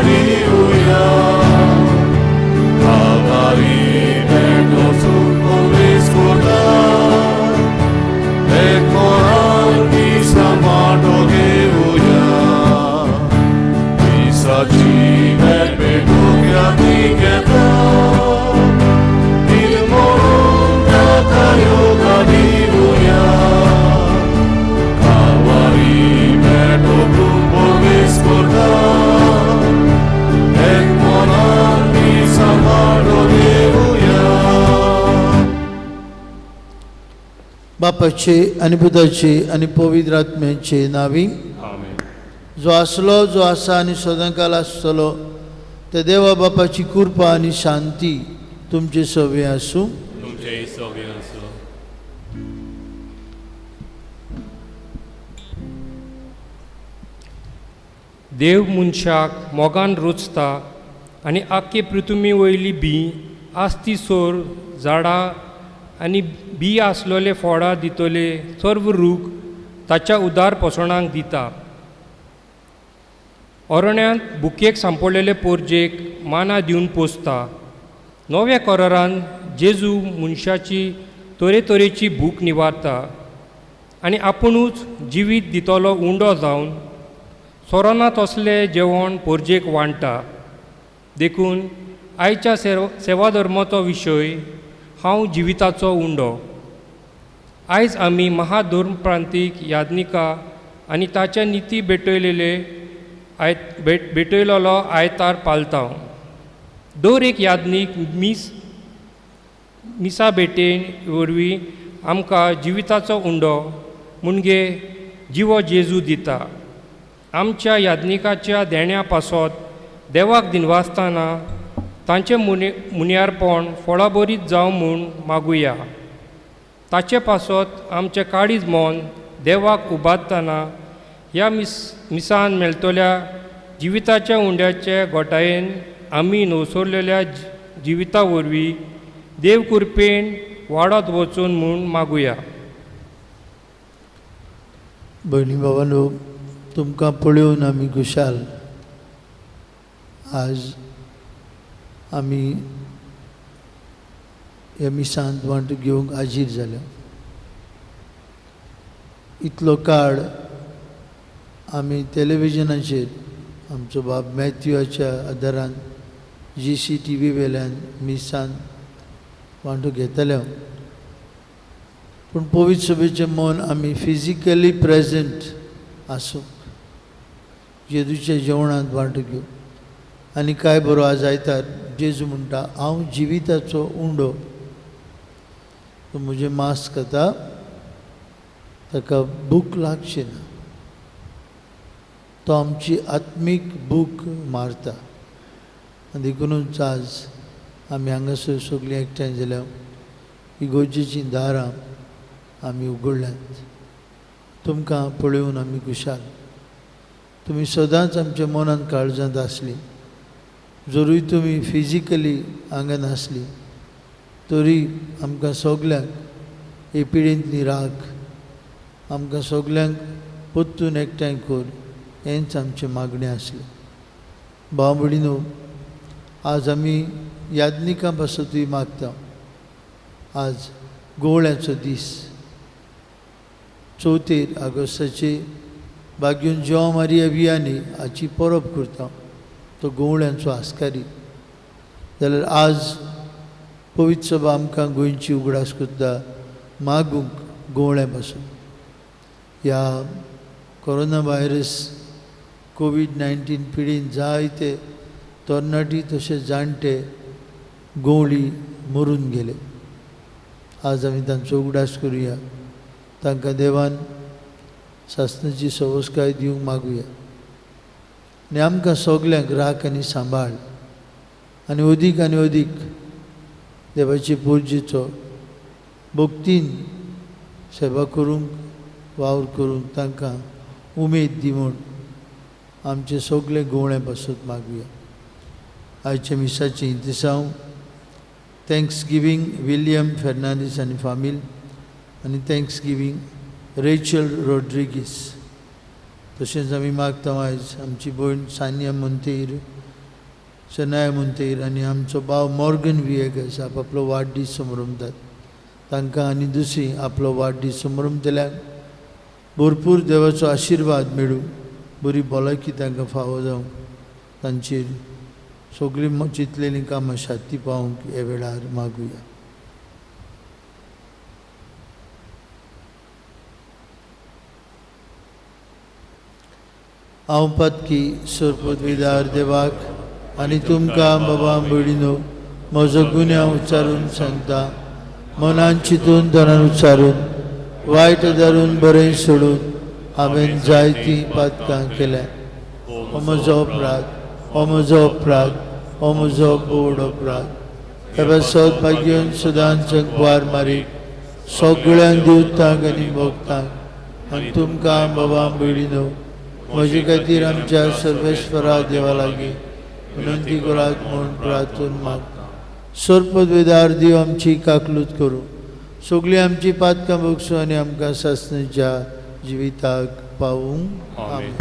दिवया Calvary भेटो सुपवेश कोटा एक मोराल की समाटो घेऊया ईसाची भेट भेटो क्या निकेता निर्मोल त्याचा योगा दिवया Calvary भेटो सुपवेश कोटा एक मोराल की समाटो घेऊया बापाचे आणि पुताचे आणि पवित्र आत्म्याचे नावी आमेन जो आसलो जो आसा आणि सदांकाल आसतलो ते देवा बापाची कृपा आणि शांती तुमचे सवे आसूं तुमचे सगळे असो देव मनशाक मोगान रोचता आनी आख्खे पृथ्वी वयली बी आस्ती सोर झाडां आनी बी आसलोले फळां दितले सर्व रूख ताच्या उदार पोसणांक दिता अरण्यांत बुकेक सांपडलेले पोरजेक माना दिवन पोसता नव्या करारान जेजू मनशाची तरेतरेची भूक निवारता आनी आपुणूच जिवीत दितलो उंडो जावन सोरोनांत असले जेवण पोरजेक वांडटा देखून आयच्या सेवाधर्माचो विशय हांव जिविताचो उंडो आयज आमी महाधर्मप्रांतीक याज्ञिका आनी ताच्या निती भेटयलेलो आयतार पालता दर एक याज्ञीक मिसा भेटेन वरवीं आमकां जिविताचो उंडो मुणगे जिवो जेजू दिता आमच्या याज्ञिकाच्या देण्या पासत देवाक दिनवासतना तांचें मुनियारपण फळाबरीत जावं म्हूण मागुया ताचे पासत आमचें काळीज मन देवाक उबारतना ह्या मिसान मेळटल्या जिविताच्या उंड्याचे घोटायेन आमी नवसरलेल्या जिविता वरवीं देव कृपेन वाडत वचून म्हूण मागुया भयणी भावांनो तुमकां पळोवन आमी खुशाल आज आमी ह्या मिसांत वांटो घेवंक हाजीर जाल्या इतलो काळ आमी टॅलिव्हिजनाचेर आमचो बाब मॅथ्यूच्या आदारान GCTV वेल्यान मिसान वांटो घेतले पूण पवित्र सभेचें मन आमी फिजिकली प्रेजेंट आसूंक जेजूच्या जेवणांत वांटो घेवंक आनी काय बरो आज आयतार जेजू म्हणटा हांव जिविताचो उंडो तो म्हजें मास खाता ताका भूक लागची ना तो आमची आत्मीक भूक मारता आनी देखूनच आज आमी हांगासर सगळीं एकठांय जाल्या इगोर्जेचीं दारां आमी उगडल्यांत तुमकां पळोवन आमी खुशाल तुमी सदांच आमच्या मनांत काळजांत आसली जरूय तुमी फिजिकली हांगा नासली तरी आमकां सगल्यांक हे पिळेंतली राख आमकां सगल्यांक पोत्तून एकठांय कर हेंच आमचें मागणें आसलें भाव भयणीनो आज आमी याज्ञिकां पासतूय मागता आज गोवळ्याचो दीस 4 ऑगस्टाचे बागेवन जेवा मारिया वियानी हाची परब करता तो गोवळ्यांचो आस्कारी जाल्यार आज पवित्र सभा आमकां गोंयची उगडास करता मागूंक गोवळ्या पासून ह्या कोरोना व्हायरस कोविड-19 पिडीन जायते तरणाटी तशेंच जाणटे गोवळी मरून गेले आज आमी तांचो उगडास करुया तांकां देवान सासणाची सवस्काय दिवंक मागुया आनी आमकां सगल्यांक राख आनी सांबाळ आनी अदीक देवाचे पुर्जेचो भक्तीन सेवा करूंक वावर करूंक तांकां उमेद दी म्हूण आमचे सगळे गोवळे पासत मागुया आयच्या मिसाचें इंतसांव थँक्स गिवींग विलियम फेर्नांडीस आनी फामील आनी थँक्स गिवींग रेचल रॉड्रिगीस तशेंच आमी मागता आयज आमची भयण सानिया मोंतेर शनाय म्हणतेर आनी आमचो भाव मॉर्गन विएगस आपलो वाडदीस समारंभात तांकां आनी दुसरी आपलो वाडदीस समारंभतल्यान भरपूर देवाचो आशिर्वाद मेळूं बरी भलायकी तांकां फावो जावं तांचेर सगळीं चिंतलेलीं कामां शांती पावूंक हे वेळार मागुया. हांव पातकी सोरपदवीदार देवाक आनी तुमकां बाबा भयणीनो म्हजो गुन्यांव उच्चारून सांगता. मनान चिंतून तोंडान उच्चारून वायट धरून बरें सोडून हांवें जायतीं पातकां केल्या. हो म्हजो अपराध, हो म्हजो अपराध, हो म्हजो बोड अपराध. हे सौभाग्यवन सदांच ग्वार मारीक सगळ्यांक दिवतांक आनी भोगतांक आनी तुमकां बाबा भयणीनो म्हजे खातीर आमच्या सर्वेश्वरा देवा लागीं विनंती करात म्हूण प्रार्थून मागता. सोरपदवीदार देव आमची काकलूत करूं, सगळीं आमची पातकां भोगसूं आनी आमकां सासणेच्या जिविताक पावूंक. आमेन.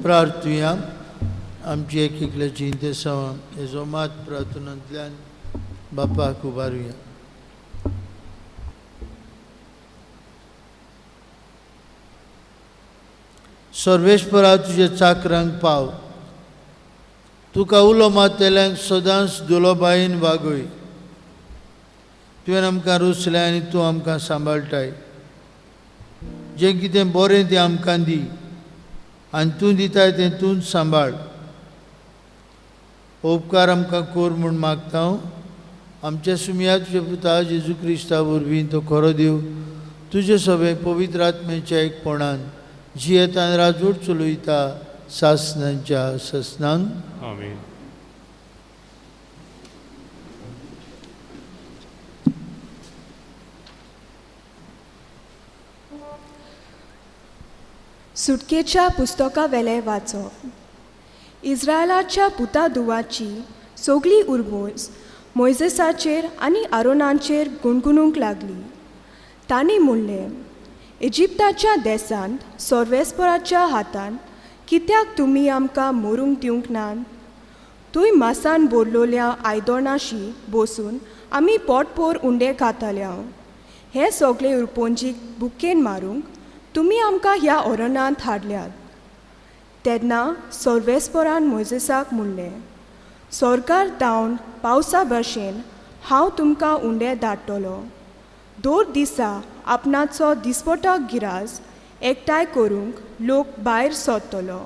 प्रार्थुया. आमची एक एकल्याची इंतेसां हेजो मात प्रार्थनांतल्यान बापाक उबारुया. सर्वेश्वरा तुझे चाकरांक पाव, तुका उलो मातेल्यांक सदांच दुलोबायेन वागय. तुवें आमकां रुसलें आनी तूं आमकां सांबाळटाय. जें कितें बरें तें आमकां दी आनी तूं दिताय तें तूंच सांबाळ. उपकार आमकां कोर म्हूण मागता हांव. आमच्या सुमया तुज्या पुता जेजू क्रिस्ता वरवीं तो खरो देव तुजे सवे पवित्र आत्म्याच्या एकपणान जियेतान राजवट चलयता सासनांच्या ससनान. आमीन. सुटकेच्या पुस्तका वेले वाचप. इस्रायलाच्या पुतादुवाची सगळी उर्बोज मोइजेसाचेर आनी आरोनाचेर गुणगुणूंक लागली. तांणी म्हणलें, इजिप्ताच्या देसांत सोर्वेस्पराच्या हातान कित्याक तुमी आमकां मरूंक दिवंक नात? थंय मासान भरलोल्या आयदोणाशी बसून आमी पोटभर उंडे खाताल्या. हे सगळे उरपोंजीक बुकेन मारूंक तुमी आमकां ह्या अरणांत हाडल्यात. तेन्ना सोर्वेस्परान मोइजेसाक म्हणलें, सरकार धांवन पावसा भशेन हांव तुमकां उंडे धाडटलो. दर दिसा आपणाचो दिसपटो गिरास एकठांय करूंक लोक भायर सरतलो.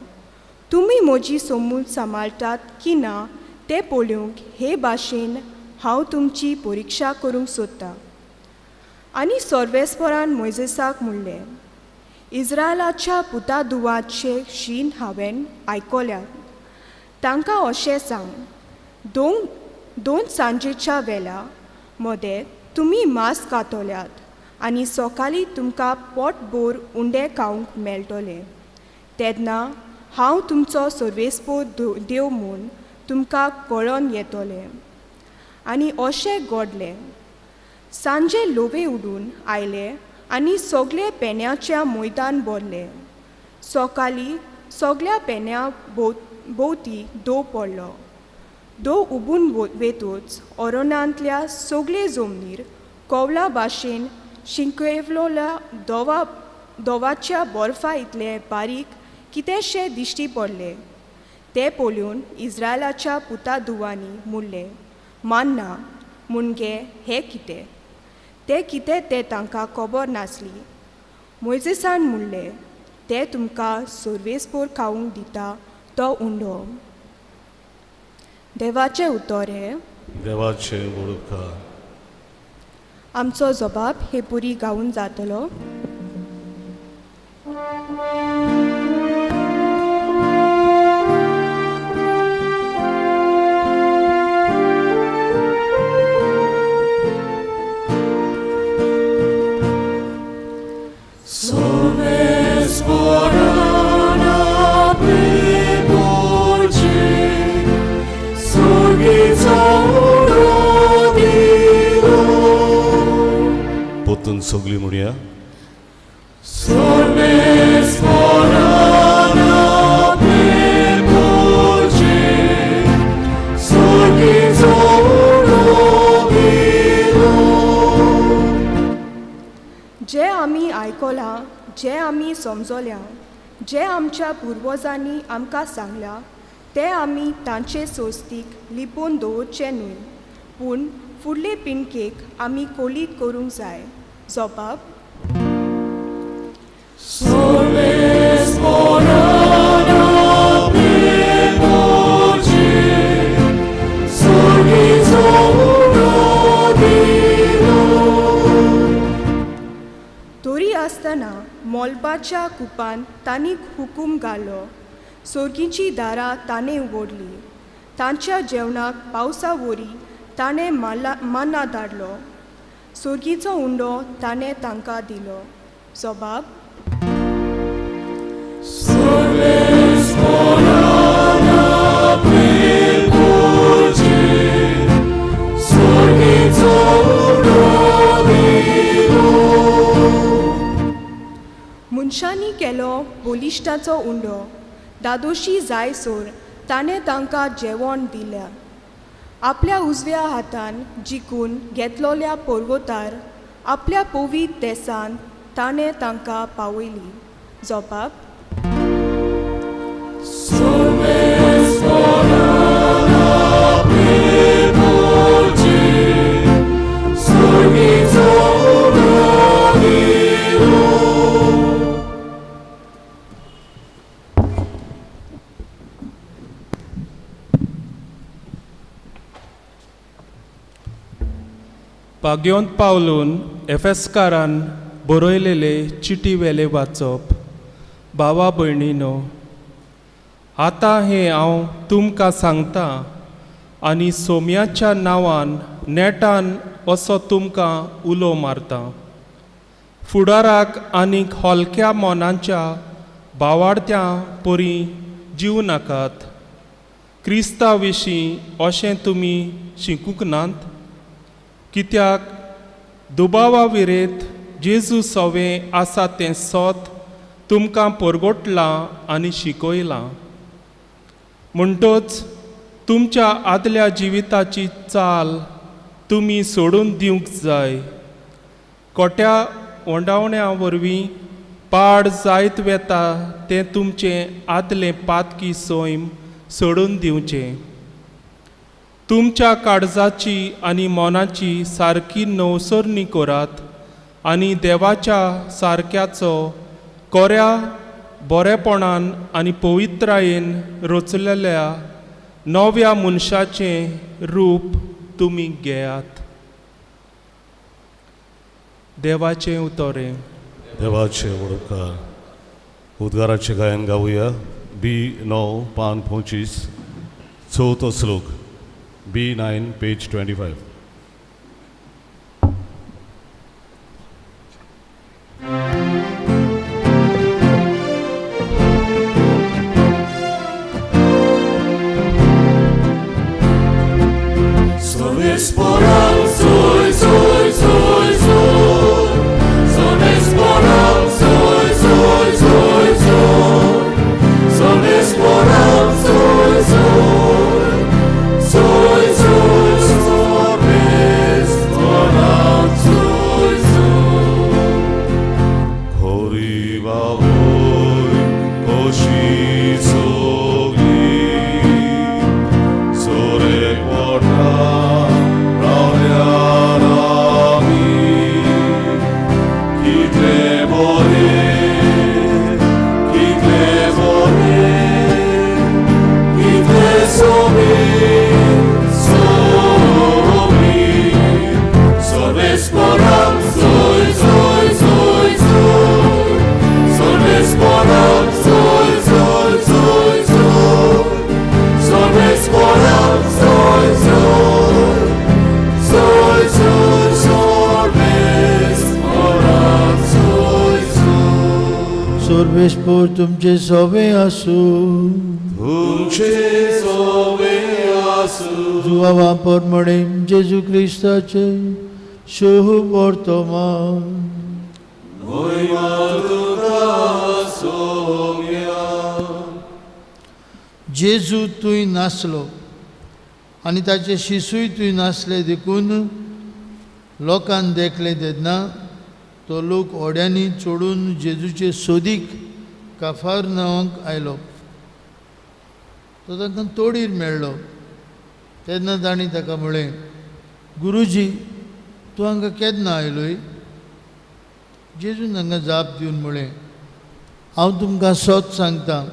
तुमी म्हजी समूल सांबाळटात की ना तें पळोवंक हे भाशेन हांव तुमची परिक्षा करूंक सोदतां. आनी सोर्वेस्परान मोइजेसाक म्हणलें, इस्रायलाच्या पुतादुवाचे शीन हांवें आयकल्यात. तांकां अशें सांग, दोन सांजेच्या वेळा मदें तुमी मांस खातोल्यात आनी सकाळीं तुमकां पोटभर उंडे खावंक मेळटले. तेन्ना हांव तुमचो सर्वेस्पर देव म्हूण तुमकां कळोन येतलें. आनी अशें घडलें. सांजे लोवे उडून आयले आनी सगळे पेन्याच्या मैदान भरले. सकाळीं सगळ्या पेन्या भोवती दव पडलो. दव उबून वेतूच अरणांतल्या सगळे जमनीर कवला भाशेन शिंकेवलोल्या दवाच्या बर्फा इतले बारीक कितेंशे दिश्टी पडले. ते पळोवन इस्रायलाच्या पुतादुवांनी म्हणलें, मान्ना मुणगे हें कितें? तें कितें तें तांकां खबर नासली. मोइजेसान म्हणलें, तें तुमकां सर्वेस्पर खावंक दिता तो उंडो. देवाचें उतर हें. देवाचे वळखार. आमचो जबाब हे पुरी गावून जातलो. पोतून सगळी म्हणया. जे आमी आयकलां, जे आमी समजल्या, जे आमच्या पुर्वजांनी आमकां सांगलां, ते आमी तांचे सोस्तीक लिपोवन दवरचें न्हय, पूण फुडले पिणकेक आमी कोलीत करूंक जाय. जबाब. तरी आसतना मोलपाच्या कुपान तांणी हुकूम घालो. सोर्गीची दारां ताणें उगडलीं. तांच्या जेवणाक पावसा वरी ताणें मान्ना धाडलो. सोर्गीचो उंडो ताणें तांकां दिलो. जबाब. मनशांनी केलो बोलिश्टाचो उंडो. दादोशी जायसर ताणें तांकां जेवण दिलें. आपल्या उजव्या हातान जिखून घेतलोल्या पर्वतार आपल्या पवित्र देसांत ताणें तांकां पावयली. जबाब. पाग्योंत पावलून एफेसकारान बरयलेले चिटी वेले वाचप. भावा भयणीनो, आतां हें हांव तुमकां सांगता आनी सोम्याच्या नांवान नेटान असो तुमकां उलो मारता. फुडाराक आनीक हलक्या मोनाच्या भावार्थ्यां परी जीव नाकात. क्रिस्ता विशीं अशें तुमी शिकूंक नात? कित्याक दुबावा विरेत जेजू सवें आसा तें सोत तुमकां परगोटलां आनी शिकयलां. म्हणटच तुमच्या आदल्या जिविताची चाल तुमी सोडून दिवंक जाय. खोट्या ओंडावण्या वरवीं पाड जायत वेता तें तुमचें आदलें पातकी सोयम सोडून दिवचें. तुमच्या काळजाची आनी मोनाची सारकी नवसरणी करात आनी देवाच्या सारक्याचो कोऱ्या बरेपणान आनी पवित्रायेन रचलेल्या नव्या मनशाचें रूप तुमी घेयात. देवाचें उतोरें. देवाचे वडोवकार. उद्गाराचे गायन गावुया. B9 पान 25 चवथो श्लोक. B9 page 25. सर्वेस्पोर तुमचे सोबे आसूं. तुमचे सोबे आसूं. जुवा वापर म्हणें जेजू क्रिस्ताचे शुभ वर्तमान. जेजू तुय नासलो आनी ताचे शिसूय तुय नासले देखून लोकांक देखले तेन्ना तो लोक ओड्यांनी चोडून जेजूचे सोदीक काफारनावांक आयलो. तो तांकां तोडीर मेळ्ळो. तेन्ना तांणी ताका म्हळें, गुरुजी तूं हांगा केन्ना आयलोय? जेजून तांकां जाप दिवन म्हळें, हांव तुमकां सोत सांगतां,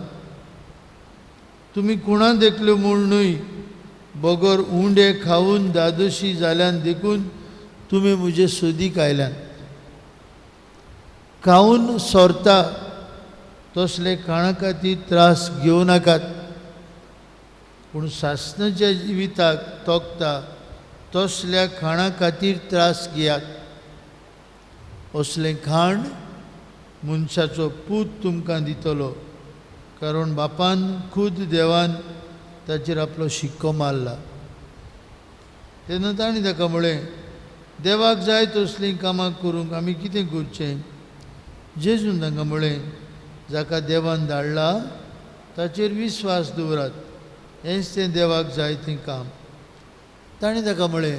तुमी कुणा देखल्यो म्हूण न्हय, बगर उंडे खावून दादोशी जाल्यान देखून तुमी म्हजे सोदीक आयल्यात. खावून सोरता तसले खाणा खातीर त्रास घेवं नाकात, पूण सासणाच्या जिविताक तोखता तसल्या खाणा खातीर त्रास घेयात. असलें खाण मनशाचो पूत तुमकां दितलो, कारण बापान खुद देवान ताचेर आपलो शिक्को मारला. तेन्ना ताणीं ताका म्हळें, देवाक जाय तसलीं कामां करूंक आमी कितें करचें? जेजून तांकां म्हळें, जाका देवान धाडला ताचेर विस्वास दवरात, हेंच तें देवाक जाय तें काम. ताणें ताका म्हळें,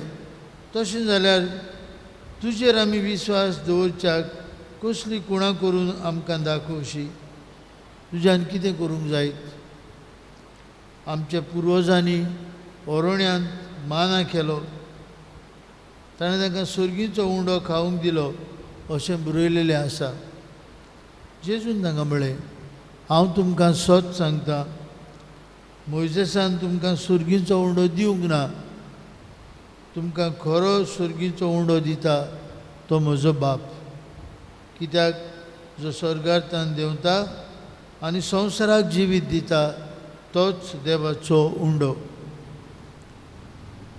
तशें जाल्यार तुजेर आमी विस्वास दवरच्याक कसली कुणां करून आमकां दाखोवशी? तुज्यान कितें करूंक जायत? आमच्या पुर्वजांनी ओरोण्यांत माना केलो, ताणें तांकां सुर्गीचो उंडो खावंक दिलो अशें बरयलेलें आसा. जेजून तांकां म्हळें, हांव तुमकां सोत सांगतां, मोइजेसान तुमकां सुर्गीचो उंडो दिवंक ना, तुमकां खरो सुर्गीचो उंडो दिता तो म्हजो बाप, कित्याक जो स्वर्गांतल्यान देंवता आनी संवसाराक जिवीत दिता तोच देवाचो उंडो.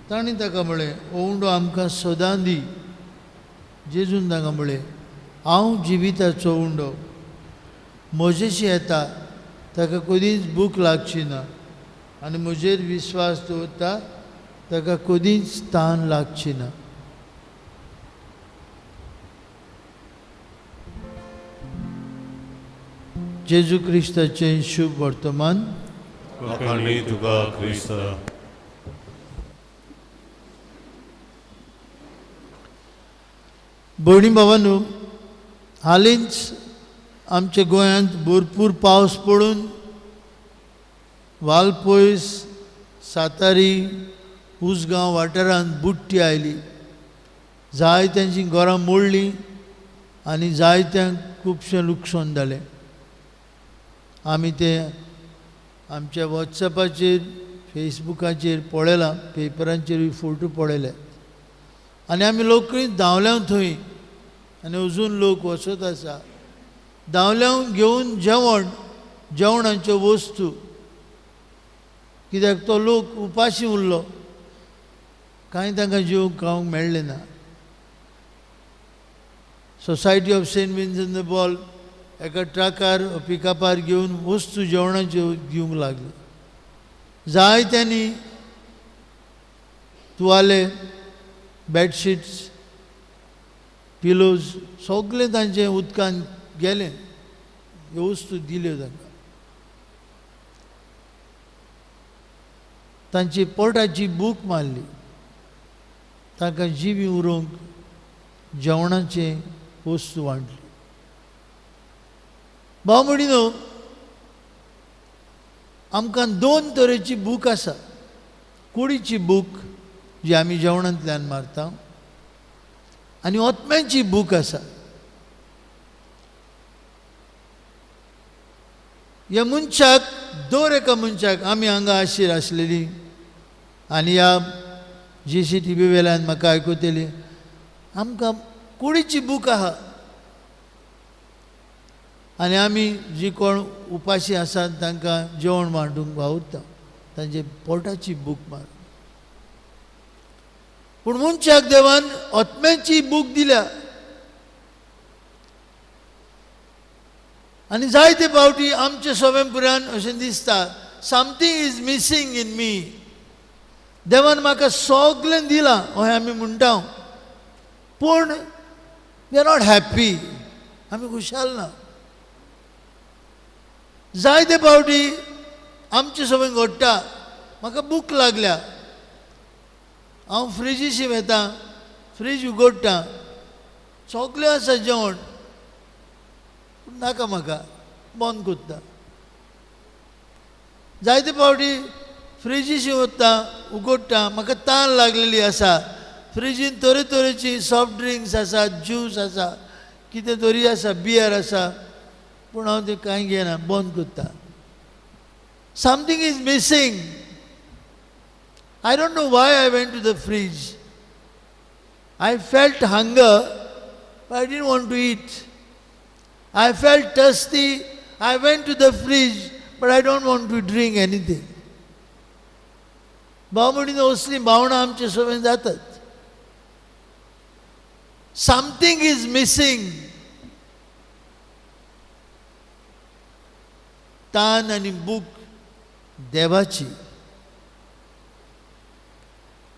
तांणी ताका म्हळें, हो उंडो आमकां सदां दी. जेजून ताका म्हळें, हांव जिविताचो उंडो. म्हजेशी येता ताका कधीच भूक लागची ना आनी म्हजेर विस्वास दवरता ताका कधीच तान लागची ना. जेजू क्रिस्ताचें शुभ वर्तमान. वखाणी तुका क्रिस्त. भयणी भावांनो, हालींच आमच्या गोंयांत भरपूर पावस पडून वालपयस, सातारी, उसगांव वाठारांत बुट्टी आयली. जायत्यांची घरां मोडलीं आनी जायत्यांक खुबशें लुकसाण जालें. आमी ते आमच्या वॉट्सॅपाचेर, फेसबुकाचेर पळयलां, पेपरांचेरूय फोटो पळयले. आनी आमी लोकूय धांवल्या थंय आनी अजून लोक वचत आसा. धांवल्यां घेवन जेवणाच्यो वस्तू, कित्याक तो लोक उपाशी उरलो, कांय तांकां जेवंक खावंक मेळ्ळें ना. Society of Saint Vincent de Paul एका ट्रकार पिकअपार घेवन वस्तू जेवणाच्यो दिवंक लागले. जायत्यांनी तुवाले, बेडशीट्स, पिलोज सगळें तांचें उदकान गेलें. ह्यो वस्तू दिल्यो तांकां. तांची पोटाची भूक मारली. तांकां जिवी उरोवंक जेवणाचे वस्तू वांटली. भाव भयणीनो, आमकां दोन तरेची भूक आसा. कुडीची भूक जी आमी जेवणांतल्यान मारता आनी ओतम्याची भूक आसा. ह्या मनशाक, दर एका मनशाक, आमी हांगा आशीर आसलेली आनी ह्या JCTV वेल्यान म्हाका आयकुतली, आमकां कुडीची भूक आहा. आनी आमी जी कोण उपाशी आसात तांकां जेवण वांटूंक वावुरता, तांचे पोटाची भूक मार. पूण मनशाक देवान ओतम्याची भूक दिल्या. आनी जायते फावटी आमच्या सोबेपुरान अशें दिसता, समथींग इज मिसींग इन मी. देवान म्हाका सगळें दिलां अशें आमी म्हणटा, पूण वी आर नॉट हॅप्पी. आमी खुशाल ना. जायते फावटी आमचे सोबेन घडटा, म्हाका भूक लागल्या, हांव फ्रिजीशी वेता, फ्रीज उगडटा, सगळें आसा जेवण, पूण नाका म्हाका, बंद करता. जायते फावटी फ्रिजीशी वता, उगडटा, म्हाका तान लागलेली आसा, फ्रिजीन तरेतरेची सॉफ्ट ड्रिंक्स आसा, ज्यूस आसा, कितें तरी आसा, बियर आसा, पूण हांव तें कांय घेना, बंद करता. Something is missing. I don't know why I went to the fridge. I felt hunger, but I didn't want to eat. I felt thirsty. I went to the fridge, but I don't want to drink anything. भावमणीन असली भावना आमचे सोबेन जातात. Something is missing. तान आनी भूक देवाची.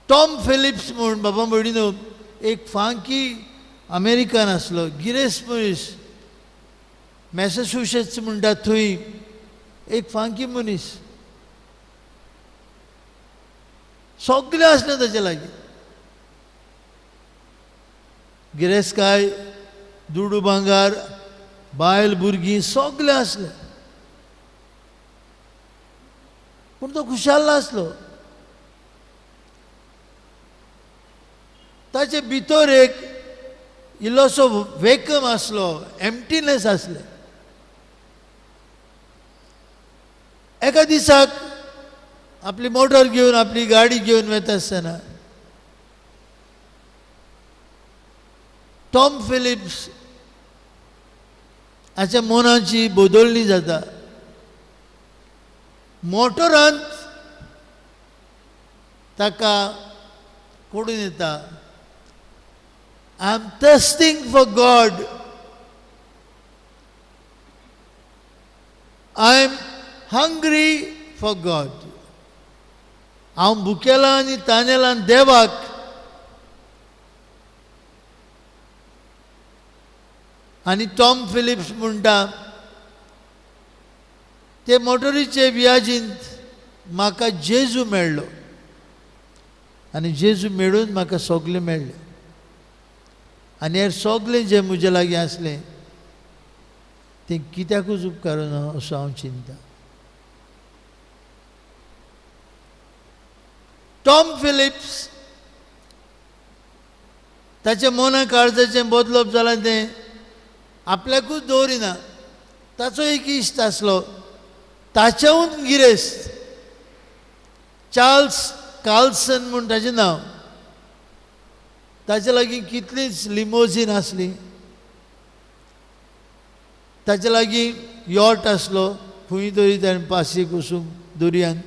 Tom Philips म्हूण बाबा भयणीनो एक फांकी अमेरिकान आसलो. गिरेस्मनीस, मॅसेच्युसेट्स म्हणटा थंय एक फांकी मनीस. सगळें आसलें ताचे लागीं. गिरेस्काय, दुडू भांगार, बायल भुरगीं सगळें आसलें, पूण तो खुशाल नासलो. ताचे भितर एक इल्लोसो वेकम आसलो, एम्प्टीनेस आसलें. एका दिसाक आपली मोटर घेवन, आपली गाडी घेवन वता आसतना टॉम फिलिप्स हाच्या मनाची बदलणी जाता. मोटरांत ताका कोडून येता, I am thirsting for God, I am hungry for God. हांव भुकेला आनी तानेला देवाक. आनी टॉम फिलिप्स म्हणटा, ते मोटरीचे वियाजींत म्हाका जेजू मेळ्ळो आनी जेजू मेळून म्हाका सगळें मेळ्ळें. आनी हेर सगळें जें म्हजे लागीं आसलें तें कित्याकूच उपकारूना असो हांव चिंता. टॉम फिलिप्स ताच्या मना काळजाचें बदलप जालां तें आपल्याकूच दवरिना. ताचो एक इश्ट आसलो, ताच्याहून गिरेस्त, चार्ल्स कार्लसन म्हूण ताचें नांव. ताचे लागीं कितलींच लिमोजीन आसली, ताचे लागीं यॉट आसलो, खंय तरी ताणें पासयेक वचूंक दर्यांत.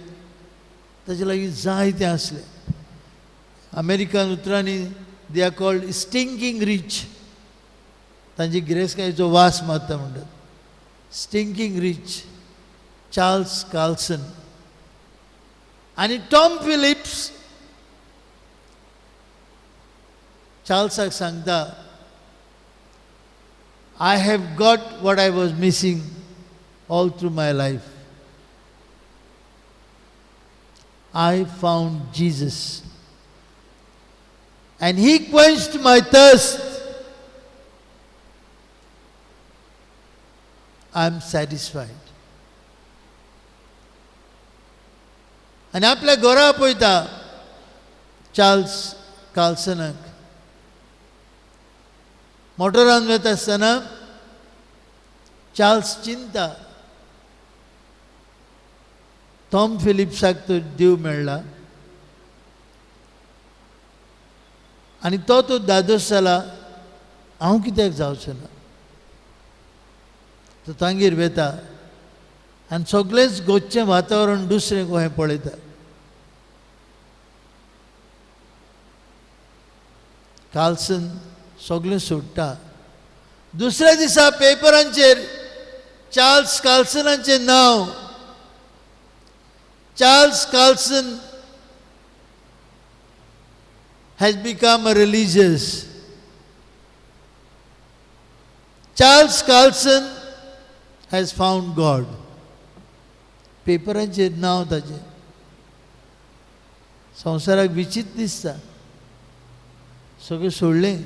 ताचे लागीं जायतें आसलें. अमेरिकान उतरांनी दे आर कॉल्ड स्टिंकींग रिच. तांची गिरेस्तकायेचो वास मारता म्हणटात. स्टिंकींग रिच चार्ल्स कार्लसन. आनी टॉम फिलिप्स चार्ल्साक सांगता, I have got what I was missing all through my life. I found Jesus and he quenched my thirst. I am satisfied. आनी आपल्या घरा पळयता चार्ल्स कार्लसनाक. मोटरान वता आसतना चार्ल्स चिंता, टॉम फिलिप्साक तो देव मेळ्ळा आनी तो दादोस जाला, हांव कित्याक जावचो ना. तो तांगेर वेता आनी सगळेंच गोंयचें वातावरण दुसरें कशें पळयता. कार्लसन सगळें सोडटा. दुसऱ्या दिसा पेपरांचेर चार्ल्स कार्लसनाचें नांव. Charles Carlson has become a religious. Charles Carlson has found God. पेपरांचेर नांव ताचें. संवसाराक विचित्र दिसता. सगळें सोडलें.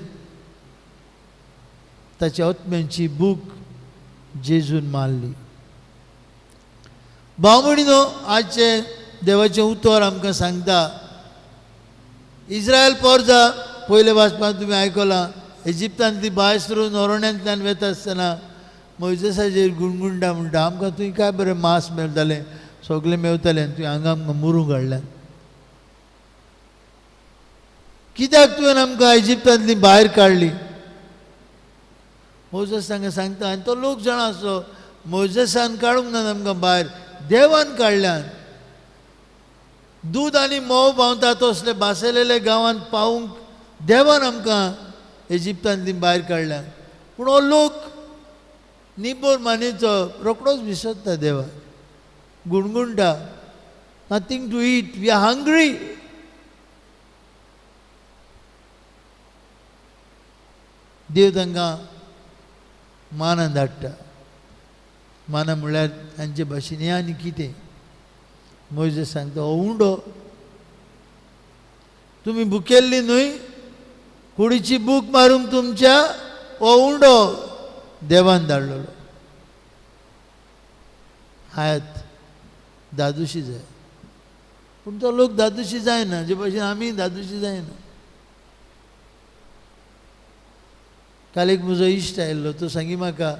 ताच्या आत्म्याची भूक जेजून मारली. भाव भयणीनो, आजचे देवाचें उतर आमकां सांगता, इस्रायल पोरजा पयले वाचपाक तुमी आयकलां, इजिप्तांतली भायर सरून अरण्यांतल्यान वेता आसतना मोइजेसाचेर गुणगुणटा म्हणटा, आमकां तुवें काय बरें मांस मेळटालें, सगळें मेवतालें, तुवें हांगा आमकां मरूंक हाडल्यात. कित्याक तुवें आमकां इजिप्तांतली भायर काडली? मोइजेस तांकां सांगता, आनी तो लोक जाणा आसलो, मोइजेसान काडूंक ना आमकां भायर, देवान काडल्यान. दूद आनी मोव भावता तसले भासलेले गांवांत पावूंक देवान आमकां इजिप्तांतली भायर काडल्यान. पूण हो लोक निबोर मानेचो रोखडोच विसरता देवा. गुणगुणटा, nothing to eat, we are hungry. देव तांकां माना धाडटा. माना म्हळ्यार तांचे भाशेन हें आनी कितें? मोइजेस सांगता, हो उंडो. तुमी भुकेल्ली न्हय, कुडीची भूक मारूंक तुमच्या हो उंडो देवान धाडलेलो. हायत दादूशी जाय. पूण तो लोक दादूशी जायना, जे भाशेन आमी दादूशी जायना. काल एक म्हजो इश्ट आयिल्लो, तो सांगी म्हाका,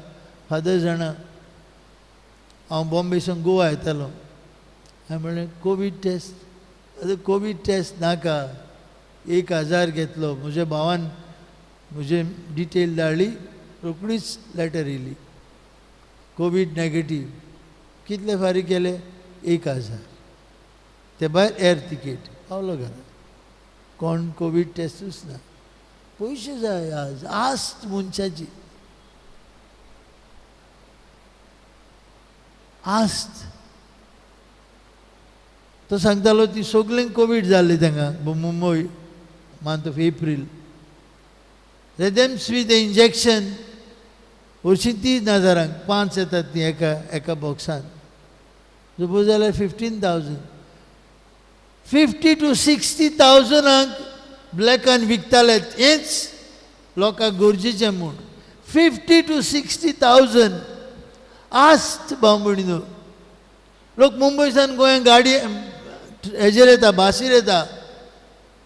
फादर जाणा, हांव बॉम्बेसून गोवा येतालो. हांवें म्हणलें कोवीड टेस्ट. कोवीड टेस्ट नाका, 1000 घेतलो. म्हज्या भावान म्हजे डिटेल धाडली, रोखडीच लेटर येयली, कोवीड नेगेटीव. कितले फारीक केले? 1000. ते भायर एअर तिकेट. पावलो घरा. कोण कोवीड टेस्टूच ना. पयशे जाय आज, आस्त मनशाची, आस्त. तो सांगतालो ती सगळ्यांक कोवीड जाल्ली तांकां मुंबय मंथ ऑफ एप्रील. रेडेम्स विथ इंजेक्शन हरशीं 30,000 5 येतात ती एका बॉक्सान. सपोज जाल्यार 15,000. 50 to 60,000 ब्लॅकान विकताले. हेच लोकांक गरजेचें म्हूण. 50 to 60,000 आस्त भाव-भयणीनो. लोक मुंबयसान गोंयांत गाडी हेजेर येता, बासीर येता.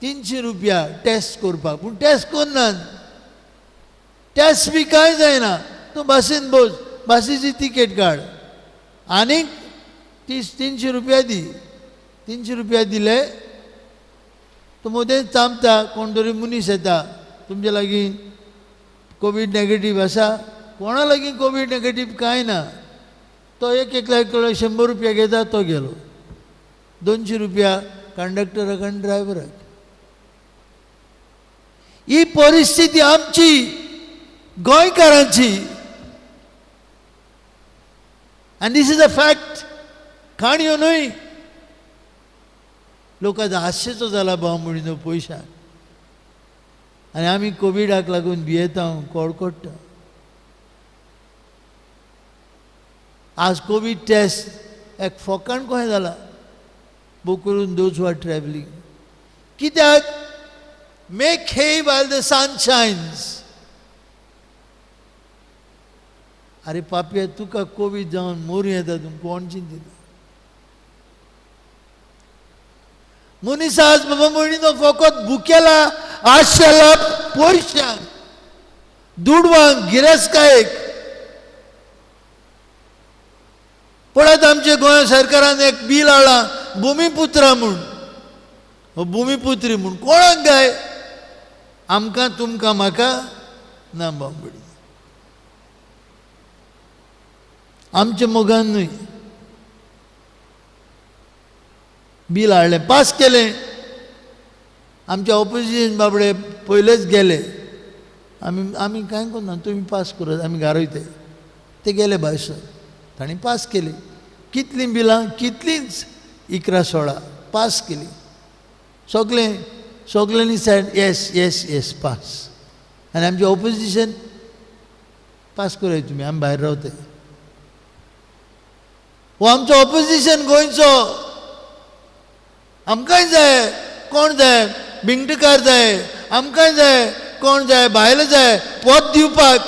300 रुपया टेस्ट करपाक, पूण टेस्ट करनात. टेस्ट बी कांय जायना. तूं बासीन बस, बासीची तिकेट काड, आनीक 300 रुपया दी. 300 रुपया दिले तो मदेंच थांबता. कोण तरी मनीस येता, तुमचे लागीं कोवीड नेगेटीव आसा? कोणा लागीं कोवीड नेगेटीव कांय ना. तो एक 100 रुपया घेता, तो गेलो. 200 रुपया कंडक्टराक आनी ड्रायव्हराक. ही परिस्थिती आमची गोंयकारांची. आनी दीस इज अ फॅक्ट. काणयो न्हय. लोकांचो हास्यचो जाला भाव-भयणीनो पयशांक. आनी आमी कोविडाक लागून भियेता, कोडकोडटा. आज कोवीड टेस्ट एक फकाण कशें जाला, बूक करून दोज हू आर ट्रॅव्हलिंग. कित्याक? मेक हे वायल द सन शायन्स. अरे पापया, तुका कोवीड जावन मोरू येता, तूं कोण चिंतिना? मनीस आज बाबा भयणीनो फकत भुकेला आशेला पयशांक, दुडवांक, गिरेस्कायेक. पळत आमचे गोंय सरकारान एक बील हाडलां भुमिपुत्रा म्हूण. हो भुमिपुत्री म्हूण कोणाक गाय? आमकां, तुमकां, म्हाका ना बाबडी. आमच्या मोगान न्हय. बील हाडलें, पास केलें. आमचे ऑपोजिशन बाबडे पयलेच गेले. आमी कांय करना, तुमी पास करात, आमी घरा वयताय. ते गेले भायर सर. तांणी पास केली. कितलीं बिलां? कितलींच 11-16 पास केली. सगल्यांनी sed yes yes yes pass. आनी आमचें ऑपोजिशन पास कराय तुमी, आमी भायर रावताय. हो आमचो ऑपोजिशन गोंयचो. आमकांय जाय कोण जाय? भिंगटकार जाय. आमकांय जाय कोण जाय? भायले जाय पद दिवपाक.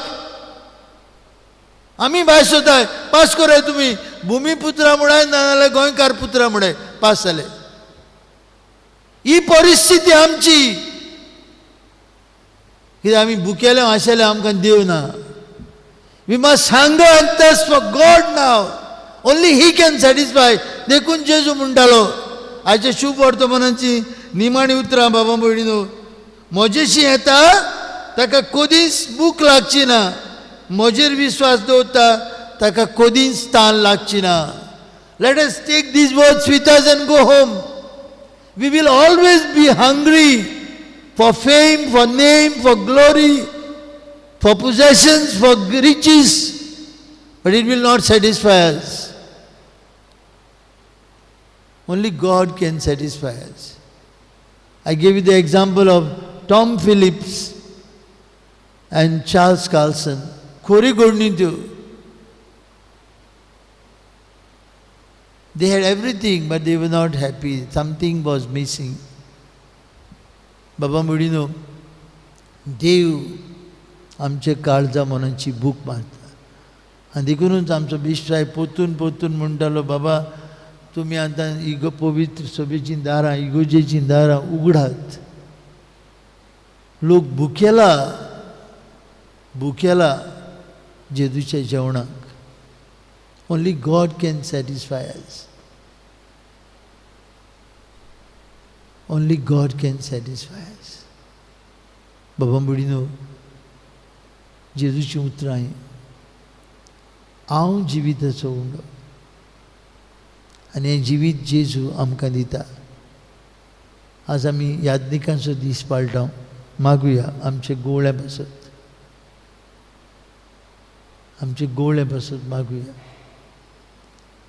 आमी भायर सोदताय, पास कराय तुमी. भुमिपुत्रा म्हणाय, नाजाल्यार गोंयकार पुत्रा म्हणाय, पास जाले. ही परिस्थिती आमची. कित्याक आमी भुकेले आशेले, आमकां देव ना. We must hunger and thirst for God नाव. Only he can satisfy. देखून जेजू म्हणटालो, आयच्या शुभ वर्तमानाची निमाणी उतरां बाबा भयणीनो, म्हजेशी येता ताका कधीच भूक लागची ना. म्हजेर विश्वास दवरता ताका कधीच तान लागची ना. Let us take these words with us and go home. We will always be hungry for fame, for name, for glory, for possessions, for riches, but it will not satisfy us. Only God can satisfy us. I gave you the example of Tom Phillips and Charles Carlson. Khori Godnintu. They had everything, but they were not happy. Something was missing. Baba Mudino, देव आमचे काळजा मनाची भूक मारता. आनी देखूनच आमचो बिश्वाय पोतून पोतून म्हणटालो, बाबा तुमी आतां इगो पवित्र सभेचीं दारां, इगोजेचीं दारां उगडात. लोक भुकेला जेजूच्या जेवणाक. Only God can satisfy us. Only God can satisfy us. बाबा बुडीनो, जेजूची उतरां हांव जिविताचो उंडो आनी हें जिवीत जेजू आमकां दिता. आज आमी यादनिकांचो दीस पाळटाव. मागुया आमचे गोळे बसत, आमचे गोळे बसत मागुया.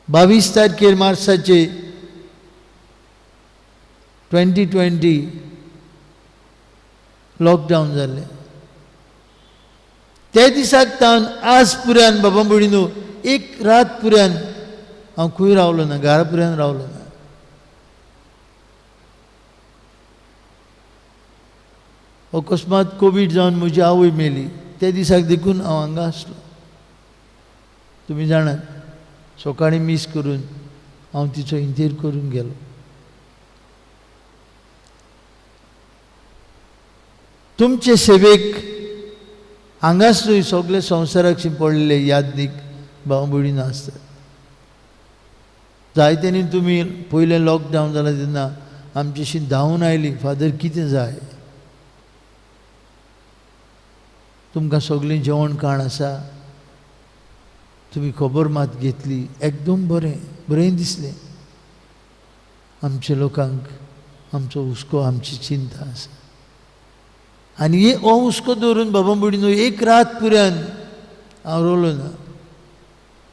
22 तारखेर मार्चाचे 2020 लॉकडावन जाल्लें. ते दिसाक तावन आज पुरान बाबा बुडीनो एक रात पुरान हांव खंय रावलो ना, घरा पुरान रावलो ना. अकस्मात कोवीड जावन म्हजी आवय मेली. ते दिसाक देखून हांव हांगा आसलो. तुमी जाणात, सकाळीं मिस करून हांव तिचो इंतेर करून गेलो. तुमचे सेवेक हांगाच न्हय सगळे संवसाराक पडलेले यादनीक भाव भयणीं आसतात. जायत्यांनी तुमी पयलें लॉकडावन जालें तेन्ना आमचेशी धांवन आयली, फादर कितें जाय, तुमकां सगळें जेवण खाण आसा, तुमी खबर मात घेतली. एकदम बरें दिसलें. आमच्या लोकांक आमचो हुस्को, आमची चिंता आसा. आनी हो हुस्को दवरून बाबा बुडीनो एक रात पुरान हांव रोवलो ना.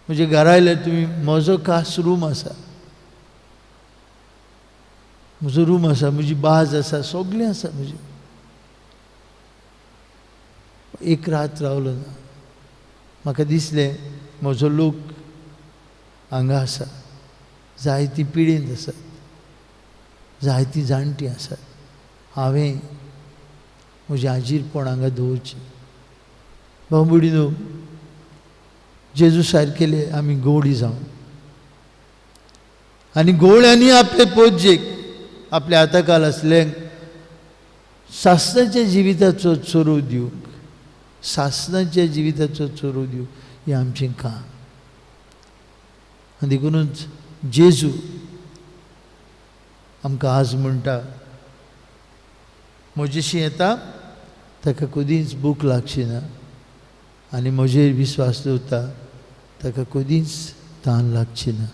म्हजे घरा आयल्यार तुमी म्हजो खास रूम आसा, म्हजो रूम आसा, म्हजी बाज आसा, सगळें आसा म्हजें. एक रात रावलो ना. म्हाका दिसलें म्हजो लोक हांगा आसा, जायतीं पिडेंत आसात, जायतीं जाणटीं आसात. हांवें म्हजें आजीरपण हांगा दवरचें. भाव बुडीनो, जेजू सारकेले आमी गोडी जावन आनी गोवळ्यांनी आपले पोजजेक, आपल्या हाताखाल आसल्यांक सासणाच्या जिविताचो चोरो दिवंक, सासणाच्या जिविताचो चोरो दिवंक हें आमचें काम. आनी देखूनच जेजू आमकां आज म्हणटा, म्हजेशी येता ताका कधीच भूक लागची ना, आनी म्हजेर विस्वास दवरता ताका कधीच तान लागची ना.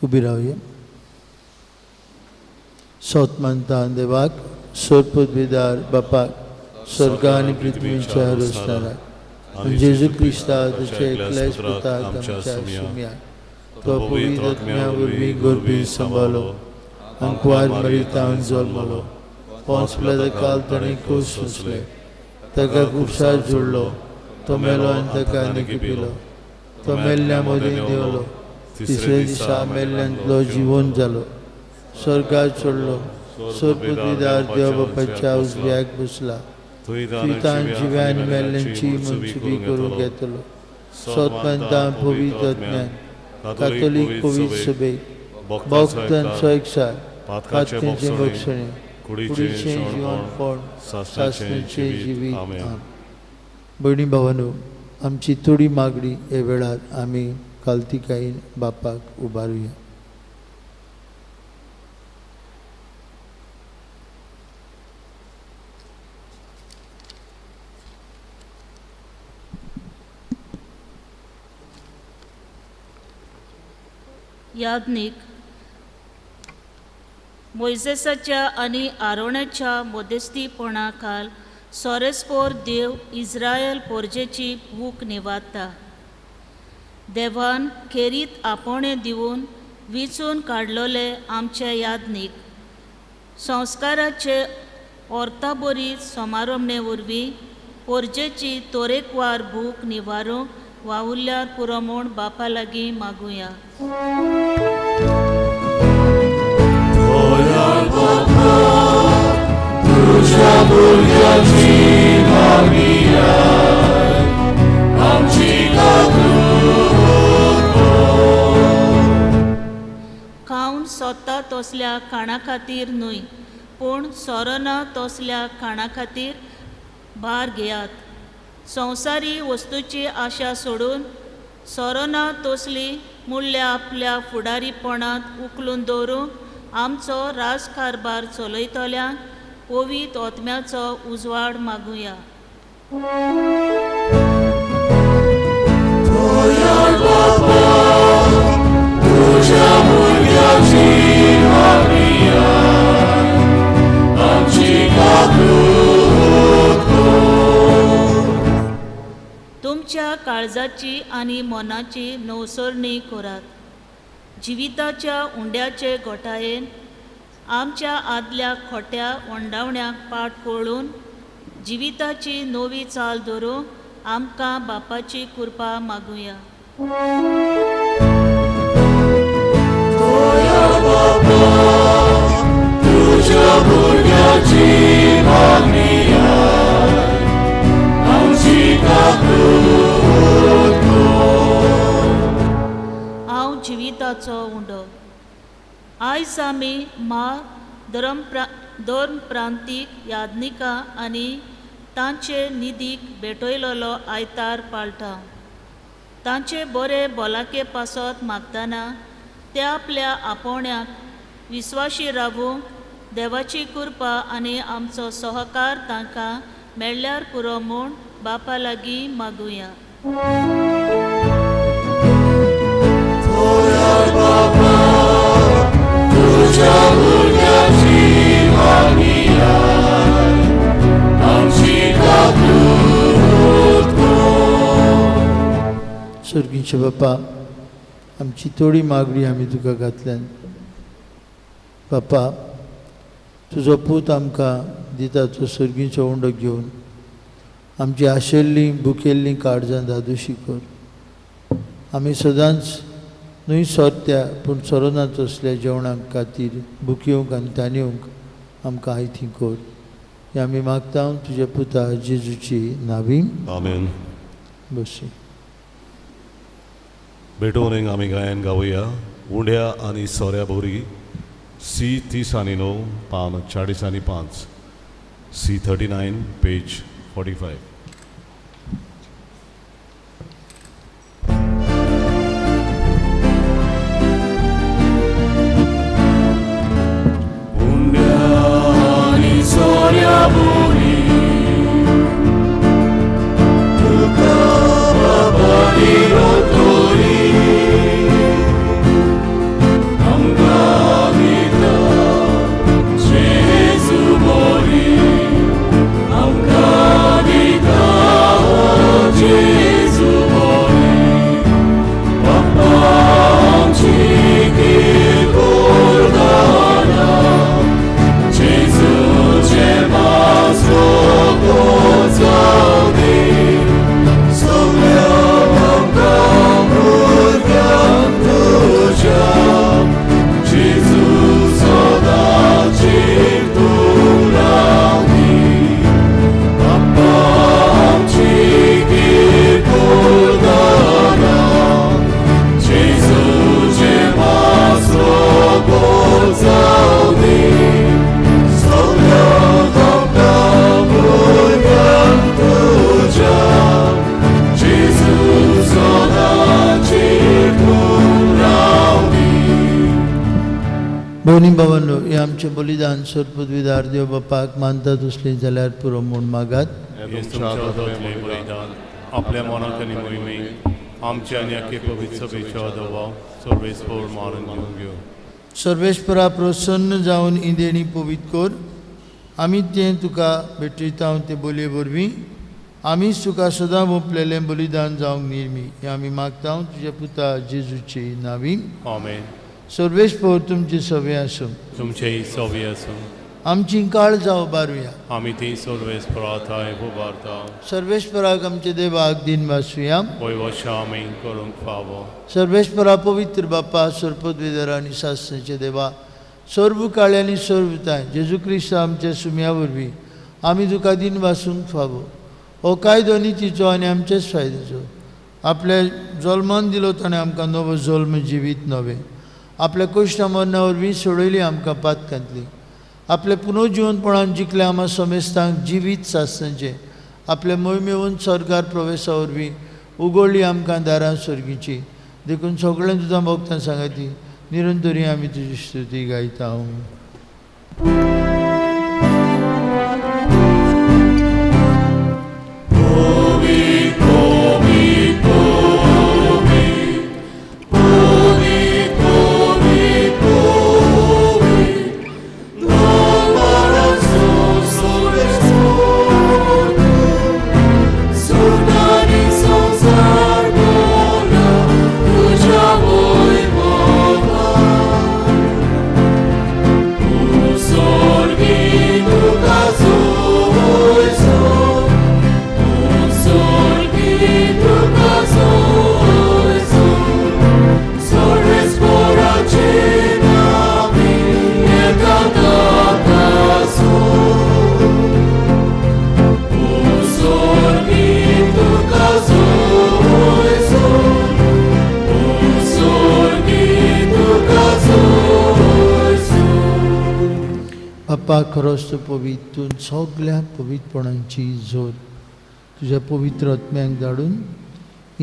उबी रावया. सोतमंता देवाक, सोदपदवीदार बापाक, स्वर्गा आनी पृथ्वीच्या रचणाराक, आनी जेजू क्रिस्ता तुझे एकल्याच पुताक आमच्या सुम्या, तो पवित्र आत्म्या वरवीं गर्भीत सांबाळलो, अंकुवार मरितावन जल्मलो, पोंच पिलाताकाल ताणें क्रूस सोंसलें, ताका क्रुसार जोडलो, तो मेलो आनी ताका निखिपिलो, तो मेल्ल्या मदीं देंवलो, तिसऱ्या दिसा मेल्ल्यांतलो जिवंत जालो, स्वर्गात चडलो, सोदपदवीदार देव बापाच्या उजव्याक बसला, तुयतान जिव्या आनी मेल्ल्यांची मनसुबी करूंक येतलो. सोदपंतां पवित्र आत्म्यान, कातोलीक पवित्र सभेक, भक्तांचो एकसार, पातकांचें भक्षणें, कुडीचें जिवन फळ, सासणेचें जिवीत. आमेन. भयणी भावांनो, आमची थोडी मागणी हे वेळार आमी काल्तिकायेन बापाक उबारुया. याज्ञिक मोइसेसाच्या आनी आरोणाच्या मध्यस्थीपणा खाल सोरेस्पोर देव इस्रायल पोरजेची भूक निवारता. देवान खेरीत आपणे दिवन विचून काडलोले आमचे याज्ञिक संस्काराचे ओर्ताबोरी समारंभणे वरवीं पोरजेची तोरेकवार भूक निवारूंक वावुरल्यार पुरो म्हूण बापा लागीं मागुया. खावन सोदता तसल्या खाणा खातीर न्हय, पूण सोरो ना तसल्या खाणा खातीर भार घेयात. संवसारी वस्तूची आशा सोडून सोरो ना तसली मूल्य आपल्या फुडारीपणांत उखलून दवरूंक आमचो राजकारभार चलयतल्यांक पवित्र आत्म्याचो उजवाड मागुया. तुमच्या काळजाची आनी मनाची नवसरणी करात. जिविताच्या उंड्याचे घोटायेन आमच्या आदल्या खोट्या ओंडावण्याक पाट कळून जिविताची नवी चाल धरूंक आमकां बापाची कृपा मागुया. हांव जिविताचो उंडो. आयज आमी धर्म प्रांतीक यादनिका आनी तांचे निधीक भेटयलोलो आयतार पाळटा. तांचे बरे भलाके पासत मागतना ते आपल्या आपोवण्याक विस्वाशी रावूंक देवाची कृपा आनी आमचो सहकार तांकां मेळ्ळ्यार पुरो म्हूण बापा लागीं मागुया. सर्गीचे बापा, आमची थोडी मागणी आमी तुका घातल्यान. बापा, तुजो पूत आमकां दिता तो सर्गीचो उंडो घेवन आमची आशेल्लीं भुकेल्लीं काळजां धादोशी कर. आमी सदांच न्हय सोरत्या पूण सोरना तसल्या जेवणाक खातीर भुकेवंक आनी ताणेवंक आमकां आयती कर. हें आमी मागता तुज्या पुता जेजूची नांवीं. आमेन. बसी. बेटोवनीक आमी गायन गावया. उंड्या आनी सोऱ्या बोरी C30 पान 40 C39 पेज 45. भोवनी भावांनो, हे आमचें बलिदान सरपदवीदार देव बापाक मानतात असली जाल्यार पुरो म्हूण मागात. बलिदान आपल्या मनाक आनी मोहिमेक आमच्या आनी आख्खे पवित्र सभेचो आदोवाव सर्वेस्पर मारून घेवं. सर्वेस्परा प्रसन्न जावन ही देणी पवित्र कर. आमी तें तुका भेटयता ते बोलये वरवीं आमीच तुका सदां ओंपलेलें बलिदान जावंक निर्मी. हें आमी मागता तुज्या पुता जेजूची नांवीं. आमेन. सर्वेस्पर तुमची सवय आसूं. तुमचेय सवय आसूं. आमची काळ जावं बारुया. आमी ती सर्वेस्पराताय उबारता. सर्वेस्पराक आमचे देवाक दिन वासुया. वैवशा आमी करूंक फावो. सर्वेस्परा पवित्र बापा सरपदवीदार आनी सासणेचे देवा, सर्व काळे आनी सर्वताय जेजू क्रिस्त आमच्या सुम्या वरवीं आमी तुका दिन वासूंक फावो. हो कायदो नितीचो आनी आमचेच फायद्याचो. आपल्या जल्मान दिलो ताणें आमकां नवो जल्म जिवीत नवे. आपल्या कश्टा मरणा वरवीं सोडयली आमकां पातकांतली. आपल्या पुनर्जीवनपणान जिखले आम्हा समेस्तांक जिवीत सासनाचे आपल्या मोहिमेवून सरकार प्रवेशा वरवीं उगडली आमकां दारां स्वर्गीची देखून सगळ्यां तुझ्या भक्तां सांगाती निरंतरी आमी तुजी स्तुती गायता. बाप्पा खरोच तूं पवित्र तूं सगळ्या पवित्रपणांची जोत तुज्या पवित्र आत्म्यांक धाडून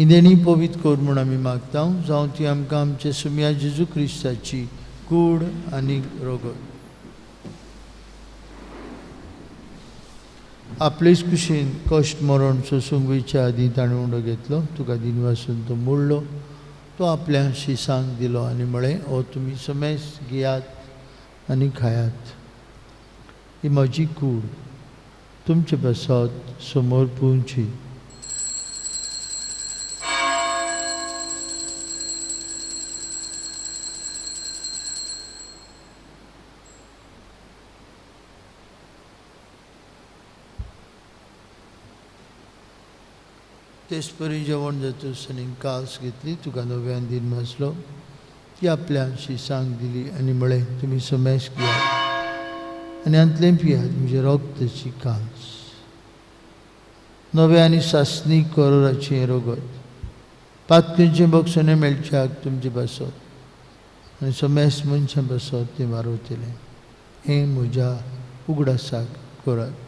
इदेणी पवित्र कर म्हूण आमी मागता. जावं ती आमकां आमचे सुम्या जेजू क्रिस्ताची कूड आनी रोगत आपलेच कुशीन कश्ट मरण सोसूंक वयच्या आदीं ताणें उंडो घेतलो तुका दिन वासून तो मोडलो तो आपल्या शिसांक दिलो आनी म्हळें हो तुमी समेस घेयात आनी खायात. ही म्हजी कूड तुमचे बसत समोर पुंची. तेच परी जेवण जातूसनी काल्स घेतली तुका नव्यान दिन वाचलो ती आपल्या शिसांक दिली आनी म्हळें तुमी समेस घेयात आनी अंतलें पियात म्हणजे रक्ताची काल्स नवे आनी सासणी करोराचें रोगत पातकेंचें बक्षणें मेळच्याक तुमचें बसत आनी समेस मनशां बसत तें वारोतलें हें म्हज्या उगडासाक करात.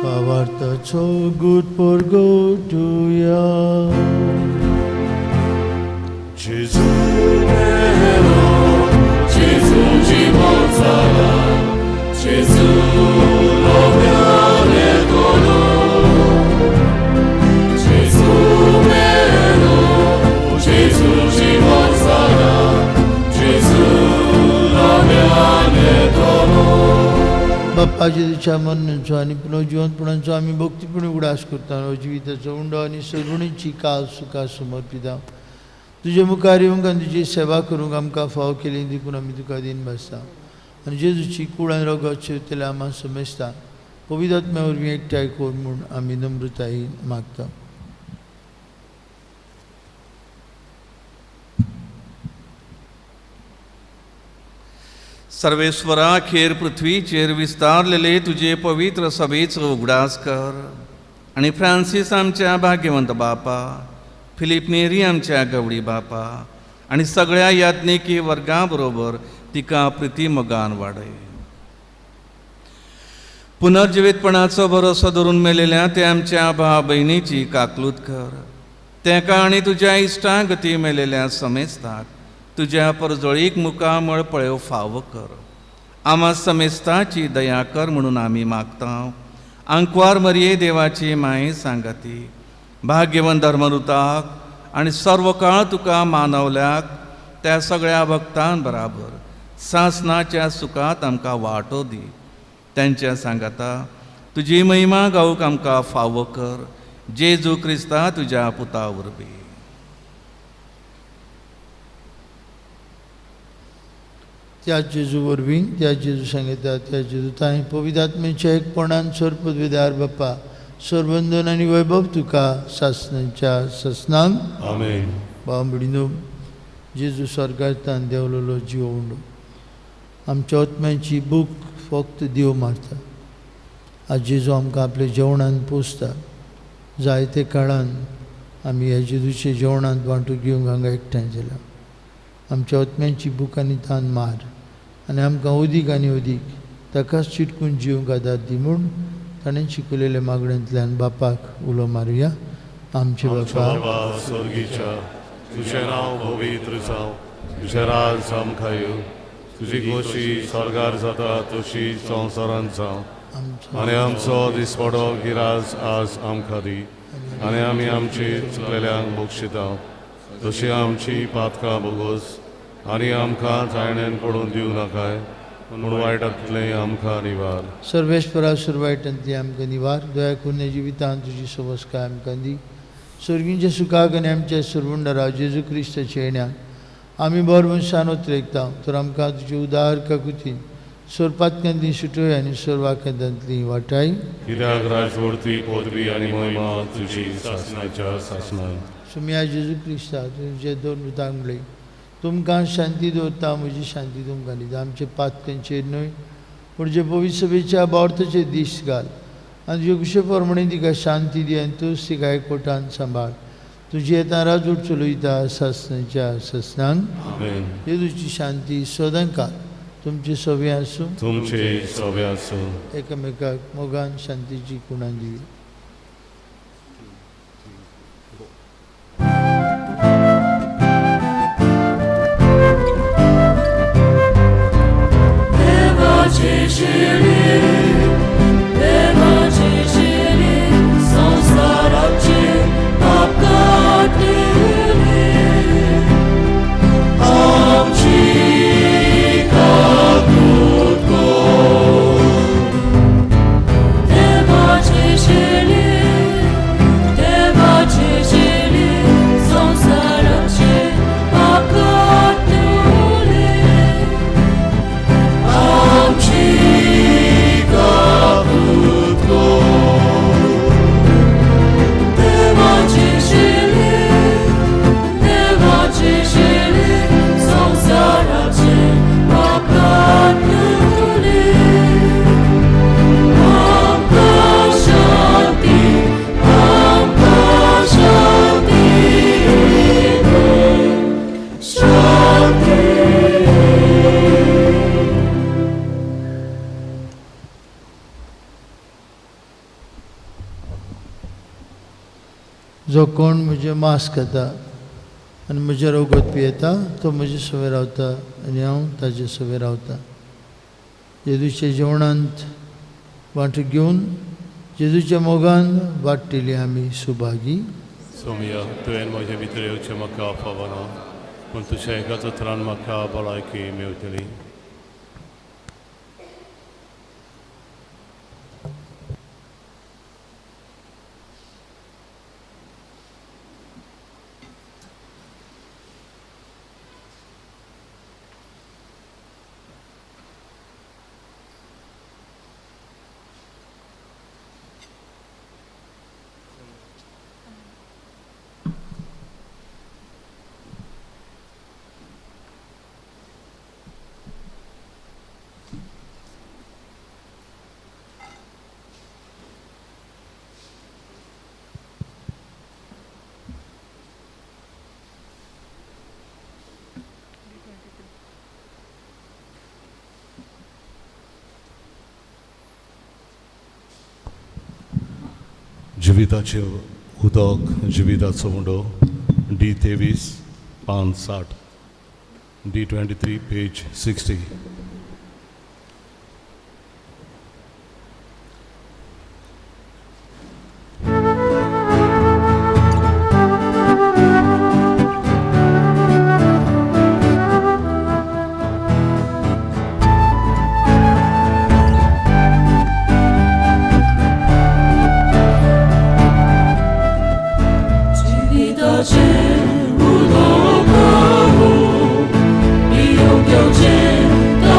Pavartacho good for go to ya. Gesù vero, Gesù জীবনছাড়া, Gesù লভ্যানে কোনো. Gesù vero, Gesù জীবনছাড়া, Gesù লভ্যানে কোনো. बाप्पा जेजूच्या मरणाचो आनी पुनर्जीवनपणाचो आमी भक्तीपणी उगडास करता. जिविताचो उंडो आनी सगळींची काल सुखां समर्पिता. तुजे मुखार येवंक आनी तुजी सेवा करूंक आमकां फाव केली देखून आमी तुका दिन बसता आनी जेजूची कूड आनी रगत शिवतले आम्हा समेस्ता पवित्र आत्म्या वरवीं एकठांय कर म्हूण आमी नम्रतायेन मागता. सर्वेश्वरा खेर पृथ्वीचेर विस्तारलेले तुजे पवित्र सभेचो उगडास कर आनी फ्रांसीस आमच्या भाग्यवंत बापा, फिलीप नेरी आमच्या गवडी बापा आनी सगळ्या याज्ञिकी वर्गां बरोबर तिका प्रितीमोगान वाडय. पुनर्जिवीतपणाचो भरोसो धरून मेलेल्या त्या आमच्या भाव भयणीची काकलूत कर. तेका आनी तुज्या इश्टागती मेलेल्या समेस्ताक तुज्या परजळीक मुखामळ पळय फाव कर. आम्हा समेस्ताची दया कर म्हणून आमी मागता. आंकवार मरये देवाची माये सांगाती भाग्यवन धर्मरुताक आनी सर्व काळ तुका मानवल्याक त्या सगळ्या भक्तां बराबर सासणाच्या सुखात आमकां वाटो दी. त्यांच्या सांगाता तुजी महिमा गावूक आमकां फाव कर. जेजू क्रिस्ता तुज्या पुता वरवीं. त्या जेजू वरवीं त्या जेजू सांगता त्या जेजू तांय पवित्र आत्म्याच्या एकपणान सर पदवीदार बाप्पा सरबंधन आनी वैभव तुका सासणाच्या ससनांक आमेन. भाव भयणीनो जेजू स्वर्गांतान देंवलेलो जीव उंडो आमच्या आत्म्याची भूक फक्त देव मारता. आज जेजू आमकां आपल्या जेवणान पोसता. जायते काळान आमी ह्या जेजूच्या जेवणांत वांटो घेवंक हांगा एकठांय जाला. आमच्या आत्म्याची भूक आनी तान मार आनी आमकां अदीक आनी अदीक ताकाच चिटकून जिवंक आदार दी म्हूण ताणें शिकयलेल्या मागण्यांतल्यान बापाक उलो मारुया. आमचे बापा बाबा स्वर्गीच्या, तुझें नांव पवित्र जावं, तुजें राज आमकां येवं, तुजी खोशी स्वर्गार जाता तशी संवसारांत जावं. आनी आमचो दिसपडो गिराज आज आमकां दी. आनी आमी आमची चुकलेल्यांक बक्षिता तशी आमची पातकां बोगोस. आनी आमकां जायण्यान पडून दिवं नाकाय, पूण वायटांतलें आमकां निवार. सर्वेश्वरा सुरवायटांतली आमकां निवार. दया करून जिवितांत तुजी सवस्काय आमकां दी. स्वर्गींच्या सुखाक आनी आमच्या सुरवंडरा जेजू क्रिस्ताच्या येण्यान आमी बरो मनशान उतरेकता. तर आमकां तुजे उदार काकुतीन सोरपातक्यांतली सुटोय आनी सोरवाकेंतांतली वाटाय. कित्याक राजवृत्ती पदवी आनी महिमा तुजी सासणाच्या सासणान. सुम्या जेजू क्रिस्ता तुमचे दोन उतांगले तुमकां शांती दवरता. म्हजी शांती तुमकां दिता. आमचे पातकांचेर न्हय पूण जे पवित्र सभेच्या बावर्थाचेर दीस घाल आनी तुजे कुशे प्रमाणे तिका शांती दी आनी तूंच तिका एकवटान सांबाळ. तुजी येता राजवट चलयता सासणाच्या सासणान. जेजूची शांती सदांकाळ तुमचे सवे आसूं. तुमचे सवे आसूं. एकामेकाक मोगान शांतीची कुणां दिवी. जो कोण म्हजे मांस खाता आनी म्हजे रगत पियेता तो म्हजे सवे रावता आनी हांव ताजे सवे रावता. जेजूच्या जेवणांत वांटो घेवन जेजूच्या मोगान वाडटली आमी सुभागी. सोमया तुवें म्हजे भितर येवचें म्हाका फावना, पूण तुज्या एकाच उतरान म्हाका भलायकी मेळटली. जिविताचे उदक जिविताचो उंडो D23 560 D23 पेज 60. 우도가고 미혹 경쟁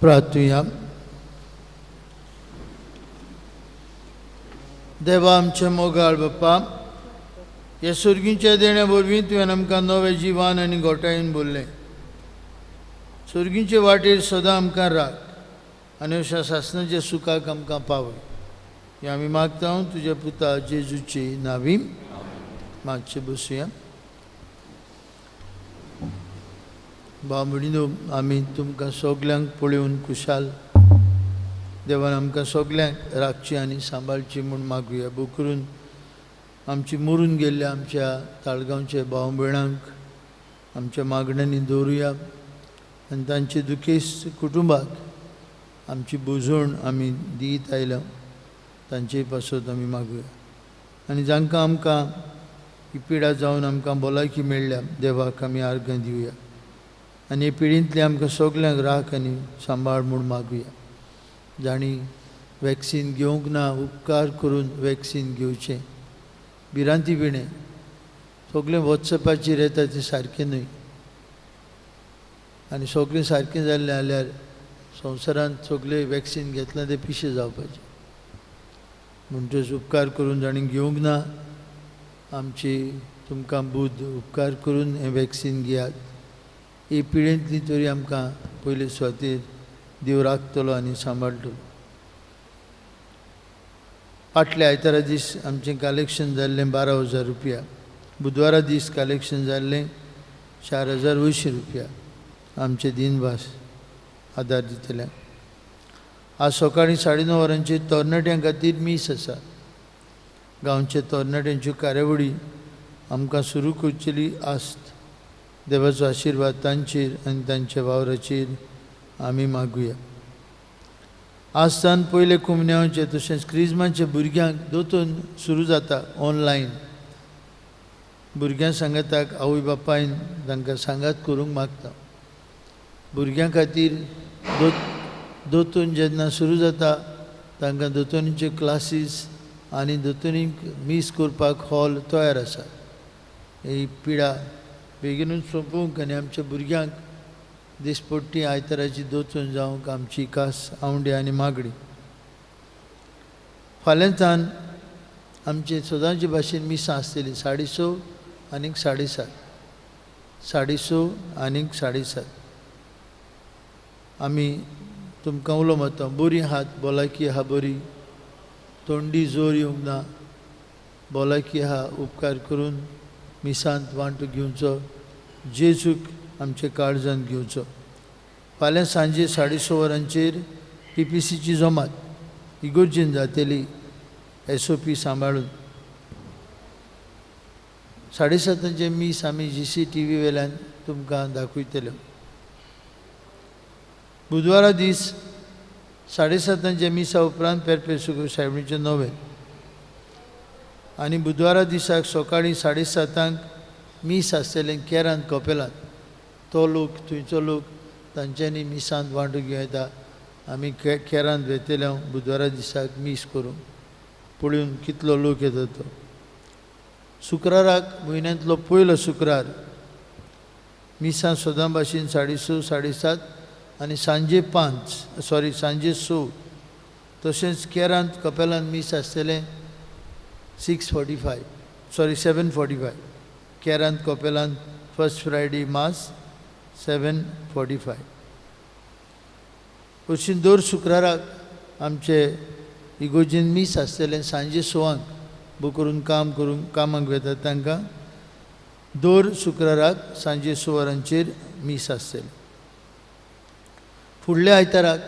प्रार्थुया. देवा आमचे मोगाळ बाप्पा, ह्या सुर्गीच्या देण्या वरवीं तुवें आमकां नवें जिवन आनी गोठायेन भरलें. सुर्गीचे वाटेर सदां आमकां राख आनी अशा शासनाच्या सुखाक आमकां पावय. हें आमी मागता तुज्या पुता जेजूची नांवी. मातशें बसुया. भाव भयणीनो, आमी तुमकां सगल्यांक पळोवन खुशाल देवान आमकां सगल्यांक राखची आनी सांबाळची म्हूण मागुया. भू करून आमची मरून गेल्ल्या आमच्या ताळगांवच्या भाव भयणांक आमच्या मागण्यांनी दवरुया आनी तांचे दुखेस्त कुटुंबाक आमची बुजवण आमी दीत आयल्या तांचे पासत आमी मागुया. आनी जांकां आमकां ही पिडा जावन आमकां भलायकी मेळ्ळ्या देवाक आमी आर्गां दिवया आनी हे पिडींतले आमकां सगल्यांक राख आनी सांबाळ म्हूण मागुया. जाणी वॅक्सीन घेवंक ना उपकार करून वॅक्सीन घेवचें. भिरांती विणे सगळें वॉट्सॅपाचेर येता तें सारकें न्हय आनी सगळें सारकें जाल्लें जाल्यार संवसारांत सगळें वॅक्सीन घेतलां तें पिशें जावपाचें. म्हणटच उपकार करून जाणी घेवंक ना आमची तुमकां बुद्ध उपकार करून हें वॅक्सीन घेयात. ही पिळेंतली तरी आमकां पयले सुवातेर देव राखतलो आनी सांबाळटलो. फाटल्या आयतारा दीस आमचें कलेक्शन जाल्लें 12,000 रुपया. बुधवारा दीस कलेक्शन जाल्लें 4,800 रुपया आमचे दिनवास आदार दितल्यांक. आज सकाळीं 9:30 वरांचेर तरणाट्यां खातीर मीस आसा. गांवचे तरणाट्यांच्यो कार्यावळी आमकां सुरू करचेली आस्त. देवाचो आशिर्वाद तांचेर आनी तांच्या वावराचेर आमी मागुया. आज तान पयले कुमन्यावचे तशेंच क्रिस्माच्या भुरग्यांक दोतोन सुरू जाता ऑनलायन. भुरग्यां सांगाताक आवय बापायन तांकां सांगात करूंक मागता. भुरग्यां खातीर दोतोन जेन्ना सुरू जाता तांकां दोतोनीचे क्लासीस आनी दोतोनीक मीस करपाक हॉल तयार आसा. ही पिडा बेगीनूच सोंपोवंक आनी आमच्या भुरग्यांक दिसपट्टी आयताराची दोतोन जावंक आमची खास आवंडी आनी मागणी. फाल्यांच्यान आमचे सदांचे भाशेन मिसां आसतली 6:30 आनीक 7:30. 6:30 आनीक 7:30 आमी तुमकां उलो मारता. बरी आहात, भलायकी आहा बरी, तोंडी जोर येवंक ना, भलायकी आहा. उपकार करून मिसांत वांटो घेवचो, जेजूक आमचे काळजांत घेवचो. फाल्यां सांजे 6:30 वरांचेर PPCची जमात इगोर्जेन जातली SOP सांबाळून. 7:30 मीस आमी GCTV वेल्यान तुमकां दाखयतले. बुधवारा दीस 7:30 मिसा उपरांत पेरपेसुको सायबीणचें नवें आनी बुधवारा दिसाक सकाळीं 7:30 मीस आसतलें केरांत कपेलांत. तो लोक थंयचो लोक तांच्यांनी मिसांत वांटो घेवं येता. आमी केरांत वेतले बुधवारा दिसाक मीस करूंक. पळोवन कितलो लोक येता तो. शुक्राराक म्हयन्यांतलो पयलो शुक्रार मिसां सदां भाशेन 6:30 7:30 आनी सांजे 6. तशेंच केरांत कपेलांत मीस आसतलें 7:45. केरांत कपेलांत फर्स्ट फ्रायडे मास 7:45. अशीं दर शुक्राराक आमचे इगोर्जेन मीस आसतलें सांजे 6 बू करून कामाक वेतात तांकां दर शुक्राराक सांजे 6 वरांचेर मीस आसतली. फुडल्या आयताराक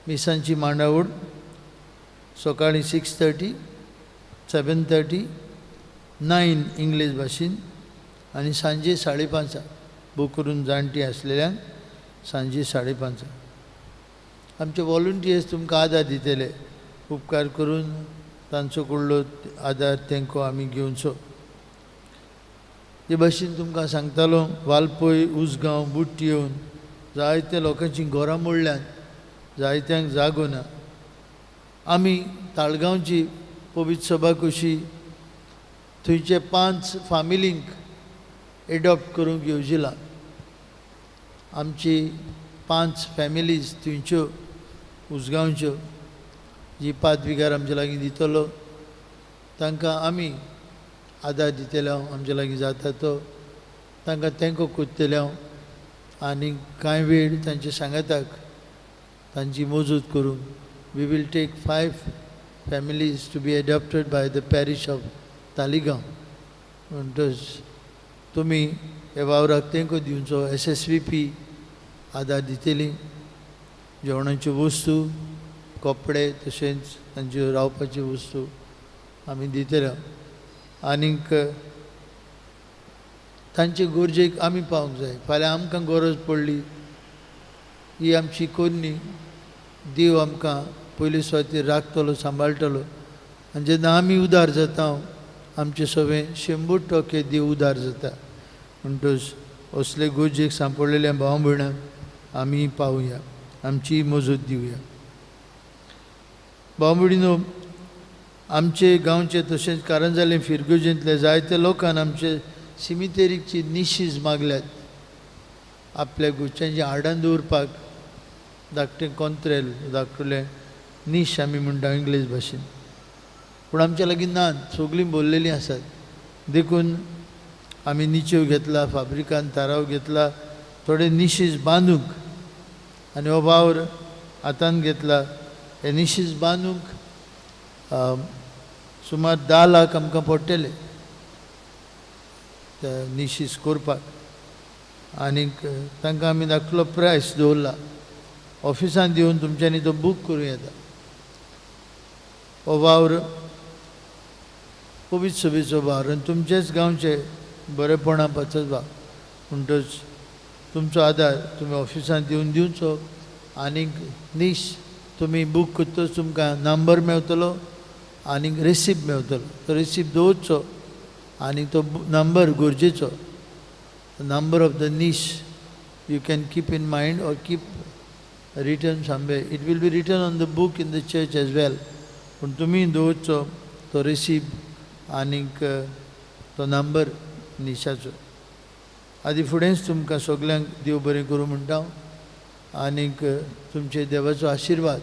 मिसांची मांडावळ सकाळीं 6:30 7:30 9 इंग्लीश भाशेन आनी सांजे 5:30 बू करून जाणटी आसलेल्यांक सांजे 5:30. आमचे वॉलंटियर्स तुमकां आदार दितले. उपकार करून तांचो कडलो आदार तेंको आमी घेवचो. हे भाशेन तुमकां सांगतालो वालपय उसगांव बुट्टी येवन जायत्या लोकांची घरां मोडल्यान जायत्यांक जागो ना. आमी ताळगांवची पवित्र सभा कशी थंयचे 5 फामिलींक एडॉप्ट करूंक येवजिलां. आमची 5 फॅमिलीज थंयच्यो उसगांवच्यो जी पादविकार आमचे लागीं दितलो तांकां आमी आदार दितले आमचे लागीं जाता तो तांकां तेंको कोत्तले आनी कांय वेळ तांचे सांगाताक तांची मजूत करून we will take 5 families to be adopted by the parish of Taleigao म्हणटच तुमी ह्या वावराक तेंको दिवचो SSVP आदार दितली जेवणाच्यो वस्तू कपडे तशेंच तांच्यो रावपाच्यो वस्तू आमी दितले आनीक तांचे गरजेक आमी पावूंक जाय फाल्यां आमकां गरज पडली ही आमची कोन्नी देव आमकां पयले सुवातेर राखतलो सांबाळटलो आनी जेन्ना आमी उदार जाता आमचें सगळें 100% देव उदार जाता म्हणटच असले गरजेक सांपडलेल्या भाव भयणांक आमी पावुया आमची मजत दिवया भाव भयणीनो आमचे गांवचे तशेंच कारंजाले फिरगोजेंतले जायते लोकांन आमचे सिमितेरीची निशीज मागल्यात आपल्या गोश्यांची हाडान दवरपाक धाकटें कोंत्रेल धाकटुलें नीश आमी म्हणटा इंग्लीश भाशेन पूण आमच्या लागीं नात सगळीं भरलेलीं आसात देखून आमी निच्यो घेतला फाब्रिकान ताराव घेतला थोडे निशीज बांदूंक आनी हो वावर हातान घेतला हे निशीज बांदूंक सुमार 10 लाख आमकां पडटले ते निशीज करपाक आनीक तांकां आमी धाकटलो प्रायस दवरला ऑफिसान दिवन तुमच्यांनी तो बूक करूं येता हो वावर पवित्र सभेचो वावर आनी तुमचेच गांवचे बरेपणा पचतवा म्हणटच तुमचो आदार तुमी ऑफिसान दिवचो आनीक नीश तुमी बूक करतच तुमकां नंबर मेळटलो आनीक रिसिप्ट मेळटलो तो रिसिप्ट दवरचो आनी तो नंबर गरजेचो number of the niche you can keep in mind or keep written somewhere. It will be written on the book in the church as well. पूण तुमी दवरचो तो रिसीप आनीक तो नंबर निशाचो आदी फुडेंच तुमकां सगल्यांक देव बरें करूं म्हणटा आनीक तुमचे देवाचो आशिर्वाद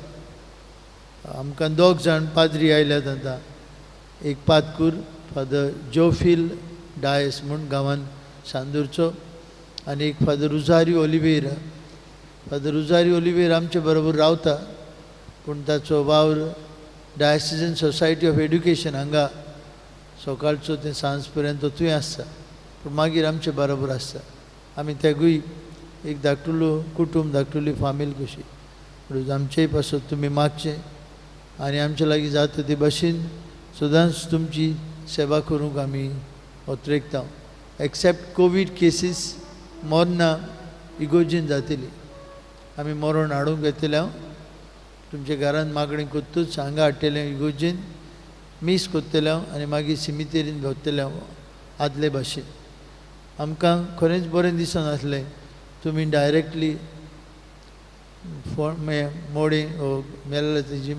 आमकां 2 जाण पाद्री आयल्यात आतां एक पातकूर फादर जोफील डायस म्हूण गांवांत सांदूरचो आनी एक father Rosario Olivera father Rosario Olivera आमचे बरोबर रावता पूण ताचो वावर डायसिजन सोसायटी ऑफ एड्युकेशन हांगा सकाळचो ते सांज पर्यंत थंय आसता पूण मागीर आमचे बरोबर आसता आमी तेगूय एक धाकटुलो कुटूंब धाकटुली फामील कशी म्हणून आमचेय पासून तुमी मागचें आनी आमचे लागीं जाता ते भाशेन सदांच तुमची सेवा करूंक आमी ओत्रेकता एक्सेप्ट कोवीड केसीस मरना इगोर्जीन जातली आमी मरण हाडूंक येतले तुमच्या घरांत मागणी कोत्तूच हांगा हाडटले इगोर्जीन मीस कोत्तले आनी मागीर सिमितेरीन भोंवतले आदले भाशेन आमकां खरेंच बरें दिसनासलें तुमी डायरेक्टली मोडे मेल्ले तेजी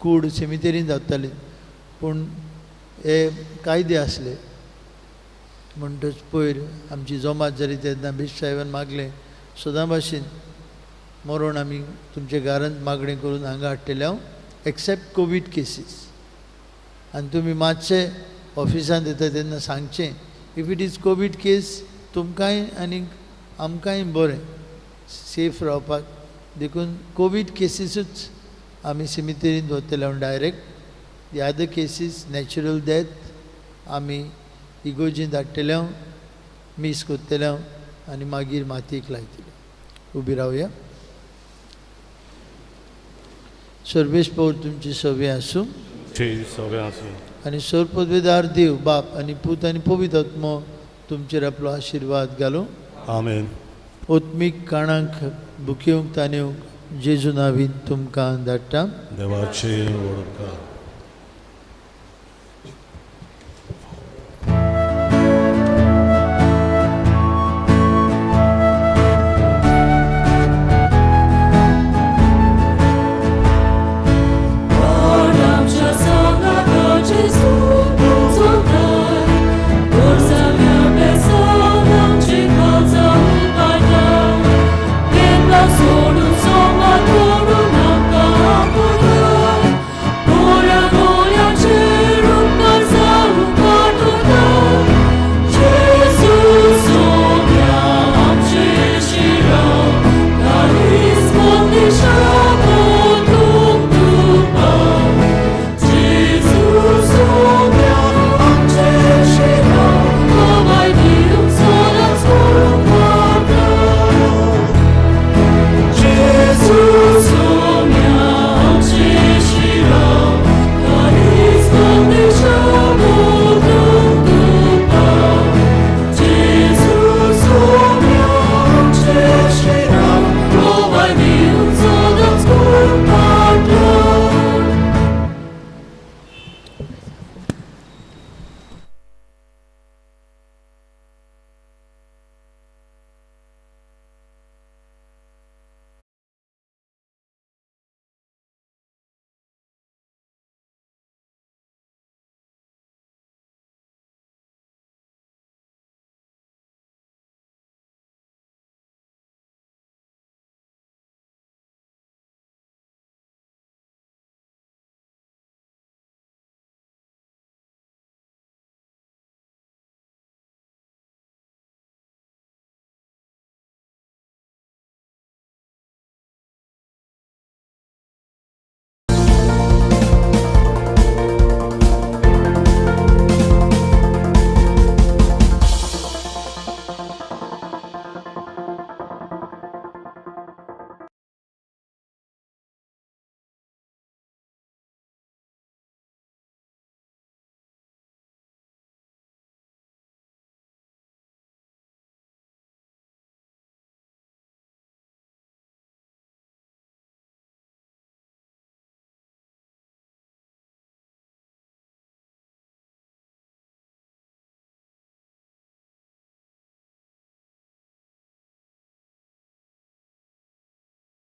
कूड सिमितेरीन धाडटाली पूण हे कायदे आसले म्हणटच पयर आमची जमात जाली तेन्ना बिशप साहेबान मागलें सदां भाशेन मरण आमी तुमच्या घरांत मागणी करून हांगा हाडटले एक्सेप्ट कोवीड केसीस आनी तुमी मातशें ऑफिसान येता तेन्ना सांगचें इफ इट इज कोवीड केस तुमकांय आनी आमकांय बरें सेफ रावपाक देखून कोवीड केसीसूच आमी सिमितेरीन दवरतले direct the other cases natural death आमी इगोर्जीन धाडटले मीस कोत्तले आनी मागीर मातयेक लायतले उबी रावया सर्वेश पौर तुमची सवे आसूं आनी सर्वपदवेदार देव बाप आनी पूत आनी पवित्र आत्मो तुमचेर आपलो आशिर्वाद घालूं आमेन ओत्मीक काणांक बुकेवंक तानेवंक जेजू नांवीन तुमकां धाडटा देवाचे वडकार